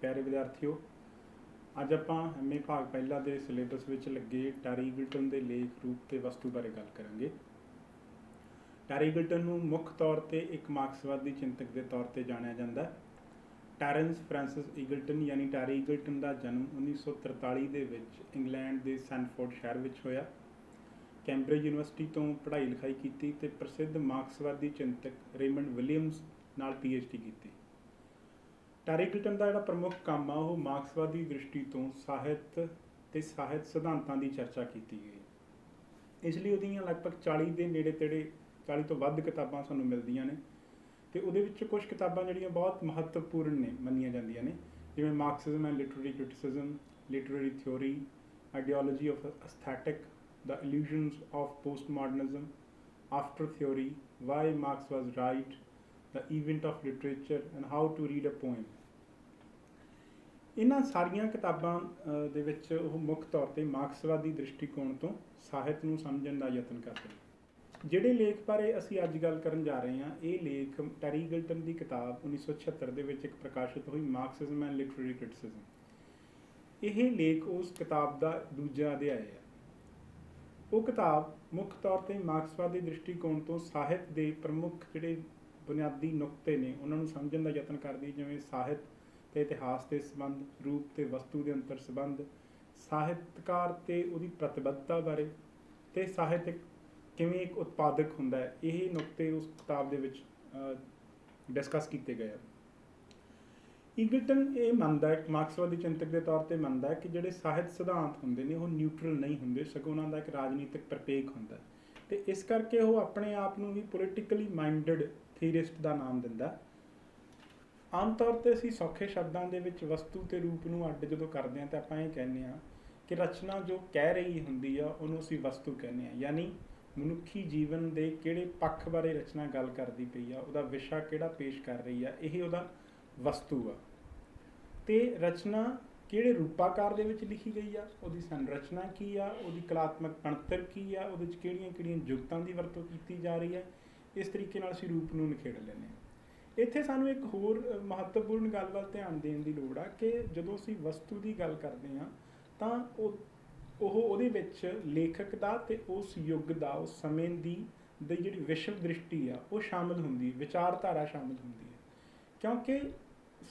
प्यारे विद्यार्थियों, अज आप एम ए भाग पहला के सिलेबस में लगे टैरी ईगल्टन के लेख रूप के वस्तु बारे गल करांगे। टैरी ईगल्टन को मुख्य तौर पर एक मार्क्सवादी चिंतक के तौर पर जानिया जाता है। टैरेंस फ्रांसिस ईगल्टन यानी टैरी ईगल्टन का जन्म 1943 के इंग्लैंड के सैनफोर्ड शहर में होया। कैंब्रिज यूनिवर्सिटी तो पढ़ाई लिखाई की ते प्रसिद्ध मार्क्सवादी चिंतक रेमंड विलियम्स नाल PhD की। टैरी ईगल्टन का जो प्रमुख काम आ वो मार्क्सवादी दृष्टि तो साहित्य ते साहित्य सिद्धांतों की चर्चा की गई। इसलिए वो लगभग 40 के नेड़े तेड़े 40 तो वध किताबां सानूं मिलदियां ने ते उहदे विच कुछ किताबां जिहड़ियां बहुत महत्वपूर्ण ने मन्नियां जांदियां ने, जिवें Marxism and literary criticism, literary theory, ideology of aesthetic, the illusions of postmodernism, after theory, why Marx was right, the event of literature and how to read a poem. इन्हां सारियां किताबां दे विच ओह मुख्य तौर पर मार्क्सवादी दृष्टिकोण तो ਸਾਹਿਤ ਨੂੰ समझण का यत्न करते हैं। ਜਿਹੜੇ लेख बारे असी अज गल करन जा रहे हैं, ये लेख टैरी ईगल्टन की किताब 1976 ਦੇ ਵਿੱਚ ਇੱਕ प्रकाशित हुई मार्क्सिज्म एंड लिटरेरी क्रिटिसिज्म। ਇਹ लेख उस किताब का दूजा अध्याय है। वो किताब मुख्य तौर पर मार्क्सवादी दृष्टिकोण तो ਸਾਹਿਤ के प्रमुख ਜਿਹੜੇ बुनियादी नुकते ने उन्होंने समझण का यत्न करती, जिवें ਸਾਹਿਤ ते इतिहास के संबंध, रूप ते वस्तु के अंतर संबंध, ਸਾਹਿਤਕਾਰ ते उहदी प्रतिबद्धता बारे, ते ਸਾਹਿਤ किवें एक उत्पादक हुंदा है, यही नुकते उस किताब दे विच डिस्कस किए गए। ईगल्टन ये मनता है, मार्क्सवादी चिंतक के तौर पर मनता है कि जिहड़े ਸਾਹਿਤ सिद्धांत हुंदे ने वो न्यूट्रल नहीं हुंदे, सगों उन्हां दा एक राजनीतिक प्रपेक हुंदा है ते इस करके वो अपने आप नूं भी पोलिटिकली माइंडड थीरिस्ट का नाम दिंदा। आम तौर पर असीं सौखे शब्दों के विच वस्तु ते रूप नूं अड्ड जदों करदे हां तां आपां इह कहने आ कि रचना जो कह रही हुंदी आ उहनूं असीं वस्तु कहने आ, यानी मनुखी जीवन के किहड़े पक्ष बारे रचना गल करती पई आ, उहदा विशा किहड़ा पेश कर रही है, यही उहदा वस्तु आ। ते रचना किहड़े रूपाकार दे विच लिखी गई आ, उहदी संरचना की आ, उहदी कलात्मक पणतर की आ, उहदे विच किहड़ियां जुगतां दी वरतों कीती जा रही है, इस तरीके नाल असीं रूप नूं निखेड़ लैंदे हां। इत्थे सानूं एक होर महत्वपूर्ण गल वल ध्यान देण दी लोड़ आ कि जदों असीं वस्तु की गल करदे हां तां ਉਹਦੇ ਵਿੱਚ ਲੇਖਕ ਦਾ ਤੇ ਉਸ ਯੁੱਗ ਦਾ, ਉਸ ਸਮੇਂ ਦੀ ਜਿਹੜੀ ਵਿਸ਼ਵ ਦ੍ਰਿਸ਼ਟੀ ਆ ਉਹ ਸ਼ਾਮਿਲ ਹੁੰਦੀ, ਵਿਚਾਰਧਾਰਾ ਸ਼ਾਮਿਲ ਹੁੰਦੀ ਹੈ, ਕਿਉਂਕਿ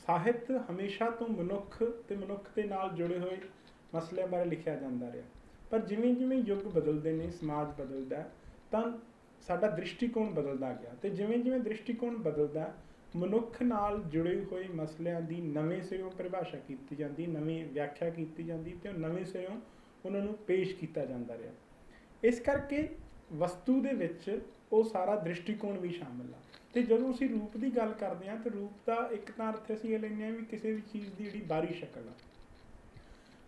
ਸਾਹਿਤ ਹਮੇਸ਼ਾ ਤੋਂ ਮਨੁੱਖ ਤੇ ਮਨੁੱਖ ਦੇ ਨਾਲ ਜੁੜੇ ਹੋਏ ਮਸਲਿਆਂ ਬਾਰੇ ਲਿਖਿਆ ਜਾਂਦਾ ਰਿਹਾ। ਪਰ ਜਿਵੇਂ ਜਿਵੇਂ ਯੁੱਗ ਬਦਲਦੇ ਨੇ, ਸਮਾਜ ਬਦਲਦਾ, ਤਾਂ ਸਾਡਾ ਦ੍ਰਿਸ਼ਟੀਕੋਣ ਬਦਲਦਾ ਗਿਆ ਤੇ ਜਿਵੇਂ ਜਿਵੇਂ ਦ੍ਰਿਸ਼ਟੀਕੋਣ ਬਦਲਦਾ, ਮਨੁੱਖ ਨਾਲ ਜੁੜੇ ਹੋਏ ਮਸਲਿਆਂ ਦੀ ਨਵੇਂ ਸਿਰੋਂ ਪਰਿਭਾਸ਼ਾ ਕੀਤੀ ਜਾਂਦੀ, ਨਵੀਂ ਵਿਆਖਿਆ ਕੀਤੀ ਜਾਂਦੀ ਤੇ ਨਵੇਂ ਸਿਰੋਂ उन्होंने पेश किया जाता रहा। इस करके वस्तु दे विच वो सारा दृष्टिकोण भी शामिल आ। तो जदों असीं रूप की गल करते हैं तो रूप का एक तां अर्थ असीं लैंदे भी किसी भी चीज़ की जिहड़ी बाहरी शक्ल आ,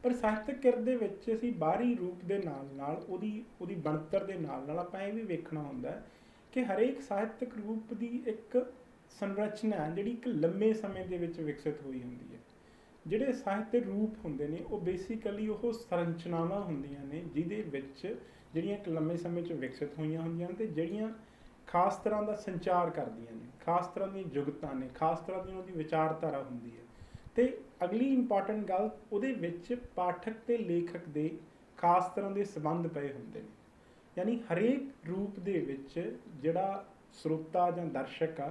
पर ਸਾਹਿਤਕ किरत दे विच असीं बाहरी रूप के नाल उहदी बनतर दे नाल आपां इह भी वेखना हुंदा कि हरेक ਸਾਹਿਤਕ रूप की एक संरचना जिहड़ी एक लंबे समय दे विच विकसित हुई हुंदी है। ਜਿਹੜੇ ਸਾਹਿਤ रूप ਹੁੰਦੇ ਨੇ ਉਹ ਬੇਸਿਕਲੀ ਉਹ ਸੰਰਚਨਾਵਾਂ ਹੁੰਦੀਆਂ ਨੇ ਜਿਹਦੇ ਵਿੱਚ ਜਿਹੜੀਆਂ ਇੱਕ ਲੰਮੇ ਸਮੇਂ 'ਚ ਵਿਕਸਿਤ ਹੋਈਆਂ ਹੁੰਦੀਆਂ ਨੇ ਤੇ ਜਿਹੜੀਆਂ ਖਾਸ ਤਰ੍ਹਾਂ ਦਾ ਸੰਚਾਰ ਕਰਦੀਆਂ ਨੇ, ਖਾਸ ਤਰ੍ਹਾਂ ਦੀਆਂ ਜੁਗਤਾਂ ਨੇ, ਖਾਸ ਤਰ੍ਹਾਂ ਦੀ ਉਹਦੀ ਵਿਚਾਰਧਾਰਾ ਹੁੰਦੀ ਹੈ। ਤੇ ਅਗਲੀ ਇੰਪੋਰਟੈਂਟ ਗੱਲ ਉਹਦੇ ਵਿੱਚ ਪਾਠਕ ਤੇ ਲੇਖਕ ਦੇ ਖਾਸ ਤਰ੍ਹਾਂ ਦੇ ਸੰਬੰਧ ਪਏ ਹੁੰਦੇ ਨੇ, ਯਾਨੀ ਹਰੇਕ ਰੂਪ ਦੇ ਵਿੱਚ ਜਿਹੜਾ ਸਰੋਤਾ ਜਾਂ ਦਰਸ਼ਕ ਆ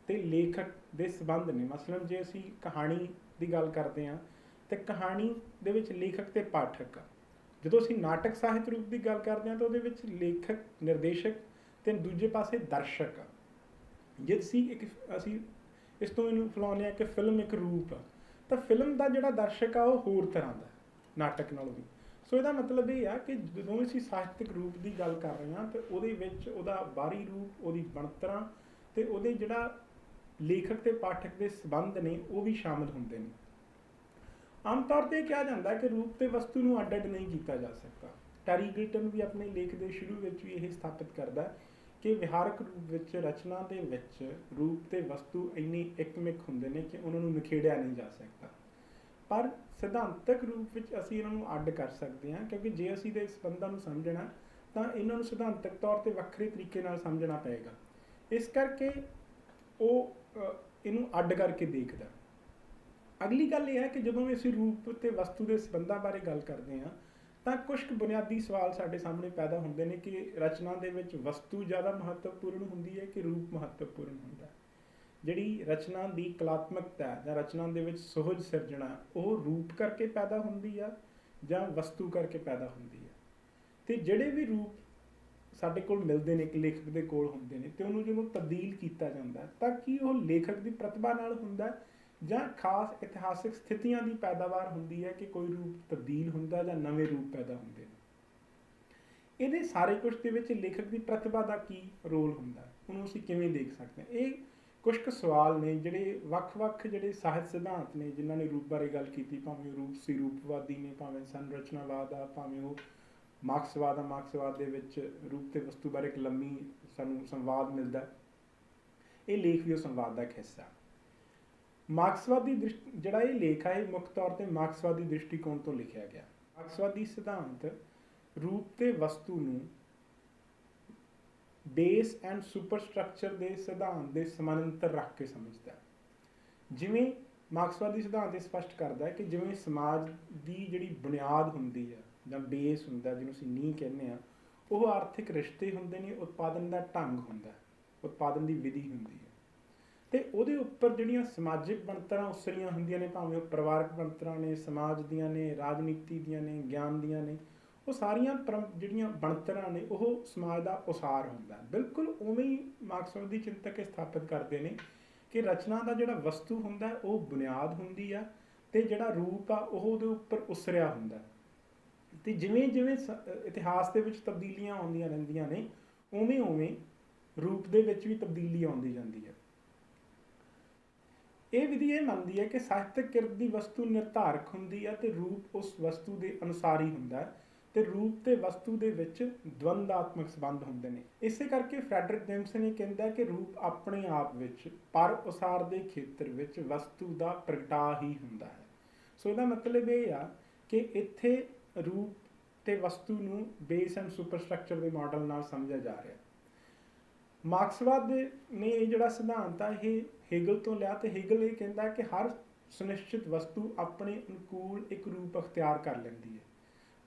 ਤੇ ਲੇਖਕ ਦੇ ਸੰਬੰਧ ਨੇ। ਮਸਲਨ ਜੇ ਅਸੀਂ ਕਹਾਣੀ ਦੀ ਗੱਲ ਕਰਦੇ ਹਾਂ तो कहानी दे विच लेखक ते पाठक आ। जदों असीं नाटक ਸਾਹਿਤ रूप की गल करते हैं तो उहदे विच लेखक, निर्देशक ते दूजे पासे दर्शक आ। जे असीं इस तो इहनूं फैलाउने आ कि फिल्म एक रूप आ, तो फिल्म का जिहड़ा दर्शक आ वो होर तरह दा नाटक नालों भी। सो इहदा मतलब ये आ कि जदों असीं ਸਾਹਿਤਕ रूप की गल कर रहे हैं तो उहदे विच उहदा बाहरी रूप, उहदी बनतरां ते उहदे जिहड़ा लेखक ते पाठक के संबंध ने वो भी शामिल हुंदे ने। आम तौर पर कहा जाता है कि रूप ते वस्तु नूं अड्ड अड्ड नहीं किया जा सकता। टैरी ईगल्टन भी अपने लेख के शुरू में भी यही स्थापित करता है कि विहारक रूप विच रचना दे विच रूप ते वस्तु इन्ने एकमिक हुंदे ने कि उन्होंने निखेड़िया नहीं जा सकता। पर सिद्धांतक रूप विच असीं इन्हां नूं अड्ड कर सकते हैं, क्योंकि जे असीं दे संबंधां नूं समझना तो इन्हां नूं सिद्धांतक तौर पर वक्रे तरीके नाल समझना पेगा। इस करके वो इनू अड्ड करके देखदा। ਅਗਲੀ ਗੱਲ ਇਹ ਹੈ ਕਿ ਜਦੋਂ ਵੀ ਅਸੀਂ ਰੂਪ ਤੇ ਵਸਤੂ ਦੇ ਸੰਬੰਧਾਂ ਬਾਰੇ ਗੱਲ ਕਰਦੇ ਹਾਂ ਤਾਂ ਕੁਝ ਕੁ ਬੁਨਿਆਦੀ ਸਵਾਲ ਸਾਡੇ ਸਾਹਮਣੇ ਪੈਦਾ ਹੁੰਦੇ ਨੇ ਕਿ ਰਚਨਾ ਦੇ ਵਿੱਚ ਵਸਤੂ ਜ਼ਿਆਦਾ ਮਹੱਤਵਪੂਰਨ ਹੁੰਦੀ ਹੈ ਕਿ ਰੂਪ ਮਹੱਤਵਪੂਰਨ ਹੁੰਦਾ ਹੈ। ਜਿਹੜੀ ਰਚਨਾ ਦੀ ਕਲਾਤਮਕਤਾ ਜਾਂ ਰਚਨਾ ਦੇ ਵਿੱਚ ਸੁਹਜ ਸਿਰਜਣਾ ਉਹ ਰੂਪ ਕਰਕੇ ਪੈਦਾ ਹੁੰਦੀ ਆ ਜਾਂ ਵਸਤੂ ਕਰਕੇ ਪੈਦਾ ਹੁੰਦੀ ਹੈ। ਤੇ ਜਿਹੜੇ ਵੀ ਰੂਪ ਸਾਡੇ ਕੋਲ ਮਿਲਦੇ ਨੇ, ਇੱਕ ਲੇਖਕ ਦੇ ਕੋਲ ਹੁੰਦੇ ਨੇ, ਤੇ ਉਹਨੂੰ ਜਦੋਂ ਤਬਦੀਲ ਕੀਤਾ ਜਾਂਦਾ ਤਾਂ ਕੀ ਉਹ ਲੇਖਕ ਦੀ ਪ੍ਰਤਿਭਾ ਨਾਲ ਹੁੰਦਾ ਜਾਂ ਖਾਸ ਇਤਿਹਾਸਿਕ ਸਥਿਤੀਆਂ ਦੀ ਪੈਦਾਵਾਰ ਹੁੰਦੀ ਹੈ ਕਿ ਕੋਈ ਰੂਪ ਤਬਦੀਲ ਹੁੰਦਾ ਜਾਂ ਨਵੇਂ ਰੂਪ ਪੈਦਾ ਹੁੰਦੇ ਨੇ। ਇਹਦੇ ਸਾਰੇ ਕੁਝ ਦੇ ਵਿੱਚ ਲੇਖਕ ਦੀ ਪ੍ਰਤਿਭਾ ਦਾ ਕੀ ਰੋਲ ਹੁੰਦਾ, ਉਹਨੂੰ ਅਸੀਂ ਕਿਵੇਂ ਦੇਖ ਸਕਦੇ ਹਾਂ? ਇਹ ਕੁਝ ਕੁ ਸਵਾਲ ਨੇ ਜਿਹੜੇ ਵੱਖ-ਵੱਖ ਜਿਹੜੇ ਸਾਹਿਤ ਸਿਧਾਂਤ ਨੇ ਜਿਨ੍ਹਾਂ ਨੇ ਰੂਪ ਬਾਰੇ ਗੱਲ ਕੀਤੀ, ਭਾਵੇਂ ਉਹ ਰੂਪਸੀ ਰੂਪਵਾਦੀ ਨੇ, ਭਾਵੇਂ ਸੰਰਚਨਾਵਾਦ ਆ, ਭਾਵੇਂ ਉਹ ਮਾਰਕਸਵਾਦ ਆ। ਮਾਰਕਸਵਾਦ ਦੇ ਵਿੱਚ ਰੂਪ ਤੇ ਵਸਤੂ ਬਾਰੇ ਇੱਕ ਲੰਮੀ ਸਾਨੂੰ ਸੰਵਾਦ ਮਿਲਦਾ। ਇਹ ਲੇਖ ਵੀ ਉਹ ਸੰਵਾਦ ਦਾ ਇੱਕ ਹਿੱਸਾ। ਮਾਰਕਸਵਾਦੀ ਜਿਹੜਾ ਇਹ ਲੇਖ ਹੈ ਇਹ ਮੁੱਖ ਤੌਰ ਤੇ ਮਾਰਕਸਵਾਦੀ ਦ੍ਰਿਸ਼ਟੀਕੋਣ ਤੋਂ ਲਿਖਿਆ ਗਿਆ। ਮਾਰਕਸਵਾਦੀ ਸਿਧਾਂਤ ਰੂਪ ਤੇ ਵਸਤੂ ਨੂੰ ਬੇਸ ਐਂਡ ਸੁਪਰਸਟਰਕਚਰ ਦੇ ਸਿਧਾਂਤ ਦੇ ਸਮਾਨਾਂਤਰ ਰੱਖ ਕੇ ਸਮਝਦਾ ਹੈ। ਜਿਵੇਂ ਮਾਰਕਸਵਾਦੀ ਸਿਧਾਂਤ ਇਹ ਸਪਸ਼ਟ ਕਰਦਾ ਹੈ ਕਿ ਜਿਵੇਂ ਸਮਾਜ ਦੀ ਜਿਹੜੀ ਬੁਨਿਆਦ ਹੁੰਦੀ ਹੈ ਜਾਂ ਬੇਸ ਹੁੰਦਾ, ਜਿਹਨੂੰ ਅਸੀਂ ਨੀਂਹ ਕਹਿੰਦੇ ਹਾਂ, ਉਹ ਆਰਥਿਕ ਰਿਸ਼ਤੇ ਹੁੰਦੇ ਨੇ, ਉਤਪਾਦਨ ਦਾ ਢੰਗ ਹੁੰਦਾ, ਉਤਪਾਦਨ ਦੀ ਵਿਧੀ ਹੁੰਦੀ ਹੈ, ਤੇ ਉਹਦੇ ਉੱਪਰ ਜਿਹੜੀਆਂ ਸਮਾਜਿਕ ਬਣਤਰਾਂ ਉਸਰੀਆਂ ਹੁੰਦੀਆਂ ਨੇ, ਭਾਵੇਂ ਉਹ ਪਰਿਵਾਰਕ ਬਣਤਰਾਂ ਨੇ, ਸਮਾਜ ਦੀਆਂ ਨੇ, ਰਾਜਨੀਤੀ ਦੀਆਂ ਨੇ, ਗਿਆਨ ਦੀਆਂ ਨੇ, ਉਹ ਸਾਰੀਆਂ ਜਿਹੜੀਆਂ ਬਣਤਰਾਂ ਨੇ ਉਹ ਸਮਾਜ ਦਾ ਉਸਾਰ ਹੁੰਦਾ। ਬਿਲਕੁਲ ਉਵੇਂ ਹੀ ਮਾਰਕਸਵਾਦੀ ਚਿੰਤਕ ਇਹ ਸਥਾਪਿਤ ਕਰਦੇ ਨੇ ਕਿ ਰਚਨਾ ਦਾ ਜਿਹੜਾ ਵਸਤੂ ਹੁੰਦਾ ਉਹ ਬੁਨਿਆਦ ਹੁੰਦੀ ਆ ਤੇ ਜਿਹੜਾ ਰੂਪ ਆ ਉਹ ਉਹਦੇ ਉੱਪਰ ਉਸਰਿਆ ਹੁੰਦਾ। ਤੇ ਜਿਵੇਂ ਜਿਵੇਂ ਇਤਿਹਾਸ ਦੇ ਵਿੱਚ ਤਬਦੀਲੀਆਂ ਆਉਂਦੀਆਂ ਰਹਿੰਦੀਆਂ ਨੇ ਉਵੇਂ ਉਵੇਂ ਰੂਪ ਦੇ ਵਿੱਚ ਵੀ ਤਬਦੀਲੀ ਆਉਂਦੀ ਜਾਂਦੀ ਹੈ। ਇਹ ਵਿਧੀ ਇਹ ਮੰਨਦੀ ਹੈ ਕਿ ਸਾਹਿਤਕ ਕਿਰਤ ਦੀ ਵਸਤੂ ਨਿਰਧਾਰਕ ਹੁੰਦੀ ਹੈ ਤੇ ਰੂਪ ਉਸ ਵਸਤੂ ਦੇ ਅਨੁਸਾਰ ਹੀ ਹੁੰਦਾ ਹੈ ਤੇ ਰੂਪ ਤੇ ਵਸਤੂ ਦੇ ਵਿੱਚ ਦਵੰਦਾਤਮਕ ਸੰਬੰਧ ਹੁੰਦੇ ਨੇ। ਇਸੇ ਕਰਕੇ ਫਰੈਡਰਿਕ ਜੇਮਸਨ ਇਹ ਕਹਿੰਦਾ ਕਿ ਰੂਪ ਆਪਣੇ ਆਪ ਵਿੱਚ ਪਰ ਉਸਾਰ ਦੇ ਖੇਤਰ ਵਿੱਚ ਵਸਤੂ ਦਾ ਪ੍ਰਗਟਾ ਹੀ ਹੁੰਦਾ ਹੈ। ਸੋ ਇਹਦਾ ਮਤਲਬ ਇਹ ਆ ਕਿ ਇੱਥੇ ਰੂਪ ਤੇ ਵਸਤੂ ਨੂੰ ਬੇਸ ਐਂਡ ਸੁਪਰਸਟਰਕਚਰ ਦੇ ਮਾਡਲ ਨਾਲ ਸਮਝਿਆ ਜਾ ਰਿਹਾ। ਮਾਰਕਸਵਾਦ ਨੇ ਇਹ ਜਿਹੜਾ ਸਿਧਾਂਤ ਆ ਇਹ ਹੈਗਲ ਤੋਂ ਲਿਆ ਤੇ ਹੈਗਲ ਇਹ ਕਹਿੰਦਾ ਕਿ ਹਰ ਸੁਨਿਸ਼ਚਿਤ ਵਸਤੂ ਆਪਣੇ ਅਨੁਕੂਲ ਇੱਕ ਰੂਪ ਅਖਤਿਆਰ ਕਰ ਲੈਂਦੀ ਹੈ।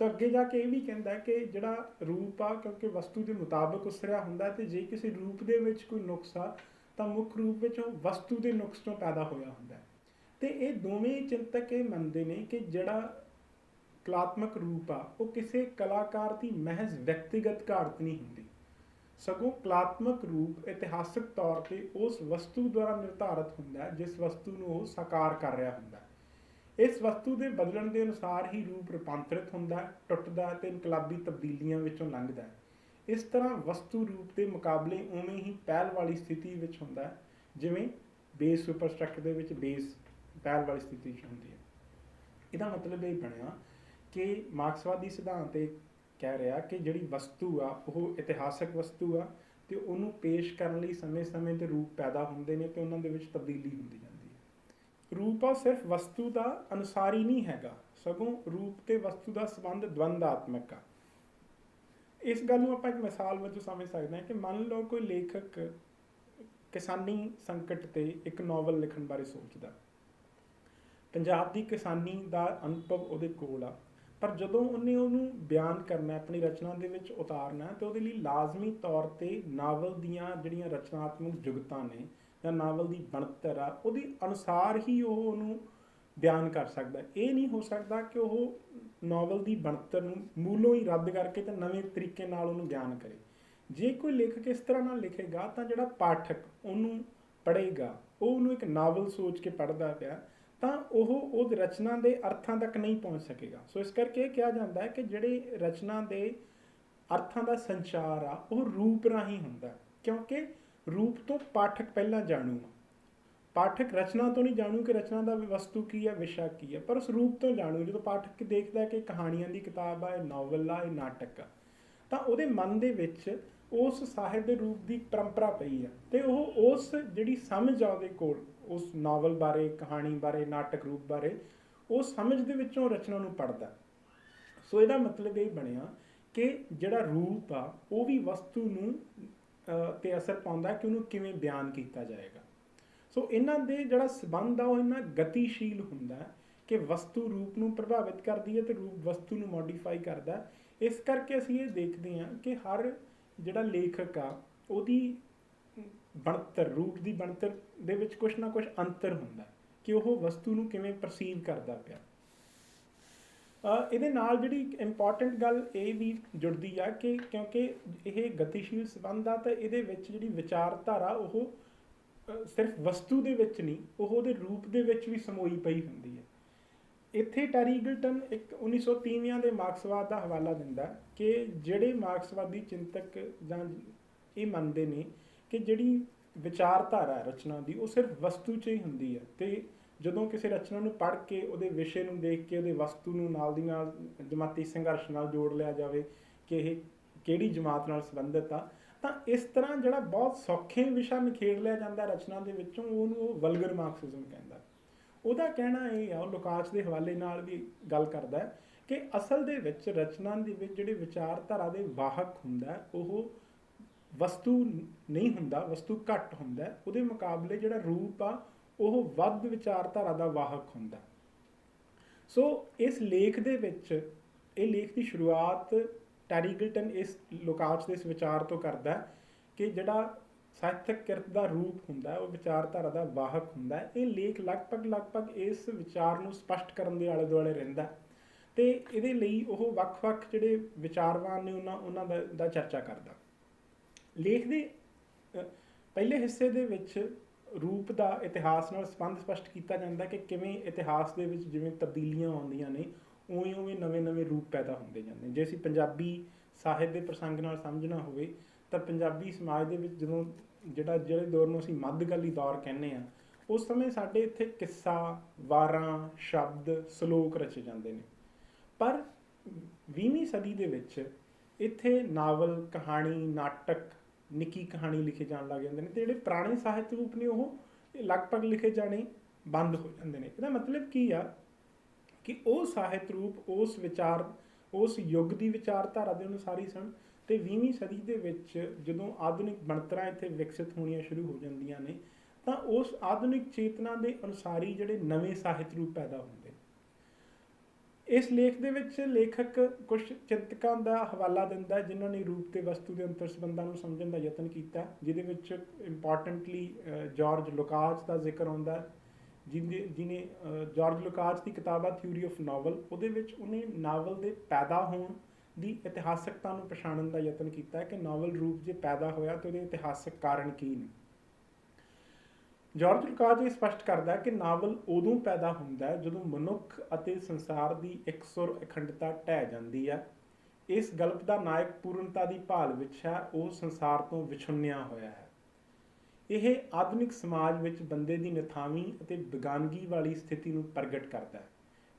ਤਾਂ ਅੱਗੇ ਜਾ ਕੇ ਇਹ ਵੀ ਕਹਿੰਦਾ ਕਿ ਜਿਹੜਾ ਰੂਪ ਆ ਕਿਉਂਕਿ ਵਸਤੂ ਦੇ ਮੁਤਾਬਕ ਉਸਰਿਆ ਹੁੰਦਾ ਤੇ ਜੇ ਕਿਸੇ ਰੂਪ ਦੇ ਵਿੱਚ ਕੋਈ ਨੁਕਸ ਆ ਤਾਂ ਮੁੱਖ ਰੂਪ ਵਿੱਚ ਉਹ ਵਸਤੂ ਦੇ ਨੁਕਸ ਤੋਂ ਪੈਦਾ ਹੋਇਆ ਹੁੰਦਾ। ਤੇ ਇਹ ਦੋਵੇਂ ਚਿੰਤਕ ਇਹ ਮੰਨਦੇ ਨੇ ਕਿ ਜਿਹੜਾ ਕਲਾਤਮਕ ਰੂਪ ਆ ਉਹ ਕਿਸੇ ਕਲਾਕਾਰ ਦੀ ਮਹਿਜ਼ ਵਿਅਕਤੀਗਤ ਘਾੜਤ ਨਹੀਂ ਹੁੰਦੀ, ਸਗੋਂ ਕਲਾਤਮਕ ਰੂਪ ਇਤਿਹਾਸਕ ਤੌਰ ਤੇ ਉਸ ਵਸਤੂ ਦੁਆਰਾ ਨਿਰਧਾਰਤ ਹੁੰਦਾ ਜਿਸ ਵਸਤੂ ਨੂੰ ਉਹ ਸਾਕਾਰ ਕਰ ਰਿਹਾ ਹੁੰਦਾ। ਇਸ ਵਸਤੂ ਦੇ ਬਦਲਣ ਦੇ ਅਨੁਸਾਰ ਹੀ ਰੂਪ ਰੂਪਾਂਤਰਿਤ ਹੁੰਦਾ, ਟੁੱਟਦਾ ਤੇ ਇਨਕਲਾਬੀ ਤਬਦੀਲੀਆਂ ਵਿੱਚੋਂ ਲੰਘਦਾ। ਇਸ ਤਰ੍ਹਾਂ ਵਸਤੂ ਰੂਪ ਦੇ ਮੁਕਾਬਲੇ ਉਵੇਂ ਹੀ ਪਹਿਲ ਵਾਲੀ ਸਥਿਤੀ ਵਿੱਚ ਹੁੰਦਾ ਜਿਵੇਂ ਬੇਸ ਸੁਪਰਸਟਰਕਚਰ ਦੇ ਵਿੱਚ ਬੇਸ ਪਹਿਲ ਵਾਲੀ ਸਥਿਤੀ 'ਚ ਹੁੰਦੀ ਹੈ। ਇਹਦਾ ਮਤਲਬ ਇਹ ਬਣਿਆ ਕਿ ਮਾਰਕਸਵਾਦੀ ਸਿਧਾਂਤ ਇਹ ਕਹਿ ਰਿਹਾ ਕਿ ਜਿਹੜੀ ਵਸਤੂ ਆ ਉਹ ਇਤਿਹਾਸਕ ਵਸਤੂ ਆ ਤੇ ਉਹਨੂੰ ਪੇਸ਼ ਕਰਨ ਲਈ ਸਮੇਂ-ਸਮੇਂ ਤੇ ਰੂਪ ਪੈਦਾ ਹੁੰਦੇ ਨੇ ਤੇ ਉਹਨਾਂ ਦੇ ਵਿੱਚ ਤਬਦੀਲੀ ਹੁੰਦੀ ਜਾਂਦੀ ਹੈ। ਰੂਪ ਆ ਸਿਰਫ ਵਸਤੂ ਦਾ ਅਨੁਸਾਰੀ ਨਹੀਂ ਹੈਗਾ, ਸਗੋਂ ਰੂਪ ਤੇ ਵਸਤੂ ਦਾ ਸੰਬੰਧ ਦਵੰਦਾਤਮਕ ਆ। ਇਸ ਗੱਲ ਨੂੰ ਆਪਾਂ ਇੱਕ ਮਿਸਾਲ ਵਜੋਂ ਸਮਝ ਸਕਦੇ ਹਾਂ ਕਿ ਮੰਨ ਲਓ ਕੋਈ ਲੇਖਕ ਕਿਸਾਨੀ ਸੰਕਟ ਤੇ ਇੱਕ ਨਾਵਲ ਲਿਖਣ ਬਾਰੇ ਸੋਚਦਾ। ਪੰਜਾਬ ਦੀ ਕਿਸਾਨੀ ਦਾ ਅਨੁਭਵ ਉਹਦੇ ਕੋਲ ਆ, ਪਰ ਜਦੋਂ ਉਹਨੇ ਉਹਨੂੰ ਬਿਆਨ ਕਰਨਾ, ਆਪਣੀ ਰਚਨਾ ਦੇ ਵਿੱਚ ਉਤਾਰਨਾ, ਤੇ ਉਹਦੇ ਲਈ ਲਾਜ਼ਮੀ ਤੌਰ ਤੇ ਨਾਵਲ ਦੀਆਂ ਜਿਹੜੀਆਂ ਰਚਨਾਤਮਕ ਜੁਗਤਾਂ ਨੇ ਜਾਂ ਨਾਵਲ ਦੀ ਬਣਤਰ ਆ ਉਹਦੇ ਅਨੁਸਾਰ ਹੀ ਉਹ ਉਹਨੂੰ ਬਿਆਨ ਕਰ ਸਕਦਾ। ਇਹ ਨਹੀਂ ਹੋ ਸਕਦਾ ਕਿ ਉਹ ਨਾਵਲ ਦੀ ਬਣਤਰ ਨੂੰ ਮੂਲੋਂ ਹੀ ਰੱਦ ਕਰਕੇ ਤੇ ਨਵੇਂ ਤਰੀਕੇ ਨਾਲ ਉਹਨੂੰ ਬਿਆਨ ਕਰੇ। ਜੇ ਕੋਈ ਲੇਖਕ ਇਸ ਤਰ੍ਹਾਂ ਨਾਲ ਲਿਖੇਗਾ ਤਾਂ ਜਿਹੜਾ ਪਾਠਕ ਉਹਨੂੰ ਪੜ੍ਹੇਗਾ ਉਹ ਉਹਨੂੰ ਇੱਕ ਨਾਵਲ ਸੋਚ ਕੇ ਪੜ੍ਹਦਾ ਪਿਆ ਤਾਂ ਉਹ ਰਚਨਾ ਦੇ ਅਰਥਾਂ ਤੱਕ ਨਹੀਂ ਪਹੁੰਚ ਸਕੇਗਾ। ਸੋ ਇਸ ਕਰਕੇ ਇਹ ਕਿਹਾ ਜਾਂਦਾ ਹੈ ਕਿ ਜਿਹੜੇ ਰਚਨਾ ਦੇ ਅਰਥਾਂ ਦਾ ਸੰਚਾਰ ਆ ਉਹ ਰੂਪ ਰਾਹੀਂ ਹੁੰਦਾ, ਕਿਉਂਕਿ ਰੂਪ ਤੋਂ ਪਾਠਕ ਪਹਿਲਾਂ ਜਾਣੂ। ਪਾਠਕ ਰਚਨਾ ਤੋਂ ਨਹੀਂ ਜਾਣੂ ਕਿ ਰਚਨਾ ਦਾ ਵਸਤੂ ਕੀ ਹੈ, ਵਿਸ਼ਾ ਕੀ ਹੈ, ਪਰ ਉਸ ਰੂਪ ਤੋਂ ਜਾਣੂ। ਜਦੋਂ ਪਾਠਕ ਦੇਖਦਾ ਕਿ ਕਹਾਣੀਆਂ ਦੀ ਕਿਤਾਬ ਆ, ਇਹ ਨਾਵਲ ਆ, ਇਹ ਨਾਟਕ ਆ, ਤਾਂ ਉਹਦੇ ਮਨ ਦੇ ਵਿੱਚ ਉਸ ਸਾਹਿਤ ਦੇ ਰੂਪ ਦੀ ਪਰੰਪਰਾ ਪਈ ਆ ਤੇ ਉਹ ਉਸ ਜਿਹੜੀ ਸਮਝ ਆ ਉਹਦੇ ਕੋਲ ਉਸ ਨਾਵਲ ਬਾਰੇ, ਕਹਾਣੀ ਬਾਰੇ, ਨਾਟਕ ਰੂਪ ਬਾਰੇ, ਉਹ ਸਮਝ ਦੇ ਵਿੱਚੋਂ ਰਚਨਾ ਨੂੰ ਪੜ੍ਹਦਾ। ਸੋ ਇਹਦਾ ਮਤਲਬ ਇਹ ਬਣਿਆ ਕਿ ਜਿਹੜਾ ਰੂਪ ਆ ਉਹ ਵੀ ਵਸਤੂ ਨੂੰ ਤੇ ਅਸਰ ਪਾਉਂਦਾ ਕਿ ਉਹਨੂੰ ਕਿਵੇਂ ਬਿਆਨ ਕੀਤਾ ਜਾਏਗਾ। ਸੋ ਇਹਨਾਂ ਦੇ ਜਿਹੜਾ ਸਬੰਧ ਆ ਉਹ ਇੰਨਾ ਗਤੀਸ਼ੀਲ ਹੁੰਦਾ ਹੈ ਕਿ ਵਸਤੂ ਰੂਪ ਨੂੰ ਪ੍ਰਭਾਵਿਤ ਕਰਦੀ ਹੈ ਤੇ ਰੂਪ ਵਸਤੂ ਨੂੰ ਮੋਡੀਫਾਈ ਕਰਦਾ ਹੈ। ਇਸ ਕਰਕੇ ਅਸੀਂ ਇਹ ਦੇਖਦੇ ਹਾਂ ਕਿ ਹਰ ਜਿਹੜਾ ਲੇਖਕ ਆ ਉਹਦੀ ਬਣਤਰ, ਰੂਪ ਦੀ ਬਣਤਰ ਦੇ ਵਿੱਚ ਕੁਛ ਨਾ ਕੁਛ ਅੰਤਰ ਹੁੰਦਾ ਕਿ ਉਹ ਵਸਤੂ ਨੂੰ ਕਿਵੇਂ ਪਰਸੀਵ ਕਰਦਾ ਪਿਆ। ਇਹਦੇ ਨਾਲ ਜਿਹੜੀ ਇੰਪੋਰਟੈਂਟ ਗੱਲ ਇਹ ਵੀ ਜੁੜਦੀ ਆ ਕਿ ਕਿਉਂਕਿ ਇਹ ਗਤੀਸ਼ੀਲ ਸੰਬੰਧ ਆ ਤਾਂ ਇਹਦੇ ਵਿੱਚ ਜਿਹੜੀ ਵਿਚਾਰਧਾਰਾ ਉਹ ਸਿਰਫ ਵਸਤੂ ਦੇ ਵਿੱਚ ਨਹੀਂ, ਉਹ ਉਹਦੇ ਰੂਪ ਦੇ ਵਿੱਚ ਵੀ ਸਮੋਈ ਪਈ ਹੁੰਦੀ ਹੈ। ਇੱਥੇ ਟੈਰੀ ਈਗਲਟਨ ਇੱਕ 1930ਵਿਆਂ ਦੇ ਮਾਰਕਸਵਾਦ ਦਾ ਹਵਾਲਾ ਦਿੰਦਾ ਕਿ ਜਿਹੜੇ ਮਾਰਕਸਵਾਦੀ ਚਿੰਤਕ ਜਾਂ ਇਹ ਮੰਨਦੇ ਨੇ ਕਿ ਜਿਹੜੀ ਵਿਚਾਰਧਾਰਾ ਰਚਨਾ ਦੀ ਉਹ ਸਿਰਫ ਵਸਤੂ 'ਚ ਹੀ ਹੁੰਦੀ ਹੈ, ਅਤੇ ਜਦੋਂ ਕਿਸੇ ਰਚਨਾ ਨੂੰ ਪੜ੍ਹ ਕੇ ਉਹਦੇ ਵਿਸ਼ੇ ਨੂੰ ਦੇਖ ਕੇ ਉਹਦੇ ਵਸਤੂ ਨੂੰ ਨਾਲ ਦੀ ਨਾਲ ਜਮਾਤੀ ਸੰਘਰਸ਼ ਨਾਲ ਜੋੜ ਲਿਆ ਜਾਵੇ ਕਿ ਇਹ ਕਿਹੜੀ ਜਮਾਤ ਨਾਲ ਸੰਬੰਧਿਤ ਆ, ਤਾਂ ਇਸ ਤਰ੍ਹਾਂ ਜਿਹੜਾ ਬਹੁਤ ਸੌਖੇ ਵਿਸ਼ਾ ਨਿਖੇੜ ਲਿਆ ਜਾਂਦਾ ਰਚਨਾ ਦੇ ਵਿੱਚੋਂ, ਉਹਨੂੰ ਉਹ ਵਲਗਰ ਮਾਰਕਸਿਜ਼ਮ ਕਹਿੰਦਾ। ਉਹਦਾ ਕਹਿਣਾ ਇਹ ਆ, ਉਹ ਲੁਕਾਚ ਦੇ ਹਵਾਲੇ ਨਾਲ ਵੀ ਗੱਲ ਕਰਦਾ ਕਿ ਅਸਲ ਦੇ ਵਿੱਚ ਰਚਨਾ ਦੇ ਵਿੱਚ ਜਿਹੜੇ ਵਿਚਾਰਧਾਰਾ ਦੇ ਵਾਹਕ ਹੁੰਦਾ ਉਹ ਵਸਤੂ ਨਹੀਂ ਹੁੰਦਾ, ਵਸਤੂ ਘੱਟ ਹੁੰਦਾ, ਉਹਦੇ ਮੁਕਾਬਲੇ ਜਿਹੜਾ ਰੂਪ ਆ ਉਹ ਵੱਧ ਵਿਚਾਰਧਾਰਾ ਦਾ ਵਾਹਕ ਹੁੰਦਾ। ਸੋ ਇਸ ਲੇਖ ਦੇ ਵਿੱਚ, ਇਹ ਲੇਖ ਦੀ ਸ਼ੁਰੂਆਤ ਟੈਰੀ ਈਗਲਟਨ ਇਸ ਲੁਕਾਚ ਦੇ ਇਸ ਵਿਚਾਰ ਤੋਂ ਕਰਦਾ ਕਿ ਜਿਹੜਾ ਸਾਹਿਤਕ ਕਿਰਤ ਦਾ ਰੂਪ ਹੁੰਦਾ ਉਹ ਵਿਚਾਰਧਾਰਾ ਦਾ ਵਾਹਕ ਹੁੰਦਾ। ਇਹ ਲੇਖ ਲਗਭਗ ਇਸ ਵਿਚਾਰ ਨੂੰ ਸਪਸ਼ਟ ਕਰਨ ਦੇ ਆਲੇ ਦੁਆਲੇ ਰਹਿੰਦਾ ਅਤੇ ਇਹਦੇ ਲਈ ਉਹ ਵੱਖ-ਵੱਖ ਜਿਹੜੇ ਵਿਚਾਰਵਾਨ ਨੇ ਉਹਨਾਂ ਦਾ ਚਰਚਾ ਕਰਦਾ। ਲੇਖ ਦੇ ਪਹਿਲੇ ਹਿੱਸੇ ਦੇ ਵਿੱਚ ਰੂਪ ਦਾ ਇਤਿਹਾਸ ਨਾਲ ਸੰਬੰਧ ਸਪਸ਼ਟ ਕੀਤਾ ਜਾਂਦਾ ਕਿ ਕਿਵੇਂ ਇਤਿਹਾਸ ਦੇ ਵਿੱਚ ਜਿਵੇਂ ਤਬਦੀਲੀਆਂ ਆਉਂਦੀਆਂ ਨੇ ਉਵੇਂ ਨਵੇਂ ਰੂਪ ਪੈਦਾ ਹੁੰਦੇ ਜਾਂਦੇ ਨੇ। ਜੇ ਅਸੀਂ ਪੰਜਾਬੀ ਸਾਹਿਤ ਦੇ ਪ੍ਰਸੰਗ ਨਾਲ ਸਮਝਣਾ ਹੋਵੇ ਤਾਂ ਪੰਜਾਬੀ ਸਮਾਜ ਦੇ ਵਿੱਚ ਜਦੋਂ ਜਿਹੜੇ ਦੌਰ ਨੂੰ ਅਸੀਂ ਮੱਧਕਾਲੀ ਦੌਰ ਕਹਿੰਦੇ ਹਾਂ, ਉਸ ਸਮੇਂ ਸਾਡੇ ਇੱਥੇ ਕਿੱਸਾ, ਵਾਰਾਂ, ਸ਼ਬਦ, ਸਲੋਕ ਰਚੇ ਜਾਂਦੇ ਨੇ। ਪਰ 20ਵੀਂ ਸਦੀ ਦੇ ਵਿੱਚ ਇੱਥੇ ਨਾਵਲ, ਕਹਾਣੀ, ਨਾਟਕ, ਨਿੱਕੀ ਕਹਾਣੀ ਲਿਖੇ ਜਾਣ ਲੱਗ ਜਾਂਦੇ ਨੇ ਅਤੇ ਜਿਹੜੇ ਪੁਰਾਣੇ ਸਾਹਿਤ ਰੂਪ ਨੇ ਉਹ ਲਗਭਗ ਲਿਖੇ ਜਾਣੇ ਬੰਦ ਹੋ ਜਾਂਦੇ ਨੇ। ਇਹਦਾ ਮਤਲਬ ਕੀ ਆ ਕਿ ਉਹ ਸਾਹਿਤ ਰੂਪ ਉਸ ਯੁੱਗ ਦੀ ਵਿਚਾਰਧਾਰਾ ਦੇ ਅਨੁਸਾਰ ਹੀ ਸਨ ਅਤੇ 20ਵੀਂ ਸਦੀ ਦੇ ਵਿੱਚ ਜਦੋਂ ਆਧੁਨਿਕ ਬਣਤਰਾਂ ਇੱਥੇ ਵਿਕਸਿਤ ਹੋਣੀਆਂ ਸ਼ੁਰੂ ਹੋ ਜਾਂਦੀਆਂ ਨੇ ਤਾਂ ਉਸ ਆਧੁਨਿਕ ਚੇਤਨਾ ਦੇ ਅਨੁਸਾਰ ਹੀ ਜਿਹੜੇ ਨਵੇਂ ਸਾਹਿਤ ਰੂਪ ਪੈਦਾ ਹੁੰਦੇ। ਇਸ ਲੇਖ ਦੇ ਵਿੱਚ ਲੇਖਕ ਕੁਝ ਚਿੰਤਕਾਂ ਦਾ ਹਵਾਲਾ ਦਿੰਦਾ ਜਿਨ੍ਹਾਂ ਨੇ ਰੂਪ ਤੇ ਵਸਤੂ ਦੇ ਅੰਤਰ ਸੰਬੰਧਾਂ ਨੂੰ ਸਮਝਣ ਦਾ ਯਤਨ ਕੀਤਾ, ਜਿਹਦੇ ਵਿੱਚ ਇੰਪੋਰਟੈਂਟਲੀ ਜਾਰਜ ਲੁਕਾਚ ਦਾ ਜ਼ਿਕਰ ਆਉਂਦਾ, ਜਿਹਨੇ ਜਾਰਜ ਲੁਕਾਚ ਦੀ ਕਿਤਾਬ ਆ ਥਿਊਰੀ ਆਫ ਨਾਵਲ, ਉਹਦੇ ਵਿੱਚ ਉਹਨੇ ਨਾਵਲ ਦੇ ਪੈਦਾ ਹੋਣ ਦੀ ਇਤਿਹਾਸਕਤਾ ਨੂੰ ਪਛਾਣਨ ਦਾ ਯਤਨ ਕੀਤਾ ਕਿ ਨਾਵਲ ਰੂਪ ਜੇ ਪੈਦਾ ਹੋਇਆ ਤਾਂ ਉਹਦੇ ਇਤਿਹਾਸਕ ਕਾਰਨ ਕੀ ਨੇ। ਜਾਰਜ ਲੁਕਾਚ ਇਹ ਸਪਸ਼ਟ ਕਰਦਾ ਕਿ ਨਾਵਲ ਉਦੋਂ ਪੈਦਾ ਹੁੰਦਾ ਜਦੋਂ ਮਨੁੱਖ ਅਤੇ ਸੰਸਾਰ ਦੀ ਇਕਸੁਰ ਅਖੰਡਤਾ ਢਹਿ ਜਾਂਦੀ ਹੈ। ਇਸ ਗਲਪ ਦਾ ਨਾਇਕ ਪੂਰਨਤਾ ਦੀ ਭਾਲ ਵਿੱਚ ਹੈ, ਉਹ ਸੰਸਾਰ ਤੋਂ ਵਿਛੁੰਨਿਆ ਹੋਇਆ ਹੈ। ਇਹ ਆਧੁਨਿਕ ਸਮਾਜ ਵਿੱਚ ਬੰਦੇ ਦੀ ਨਿਥਾਵੀਂ ਅਤੇ ਬੇਗਾਨਗੀ ਵਾਲੀ ਸਥਿਤੀ ਨੂੰ ਪ੍ਰਗਟ ਕਰਦਾ ਹੈ।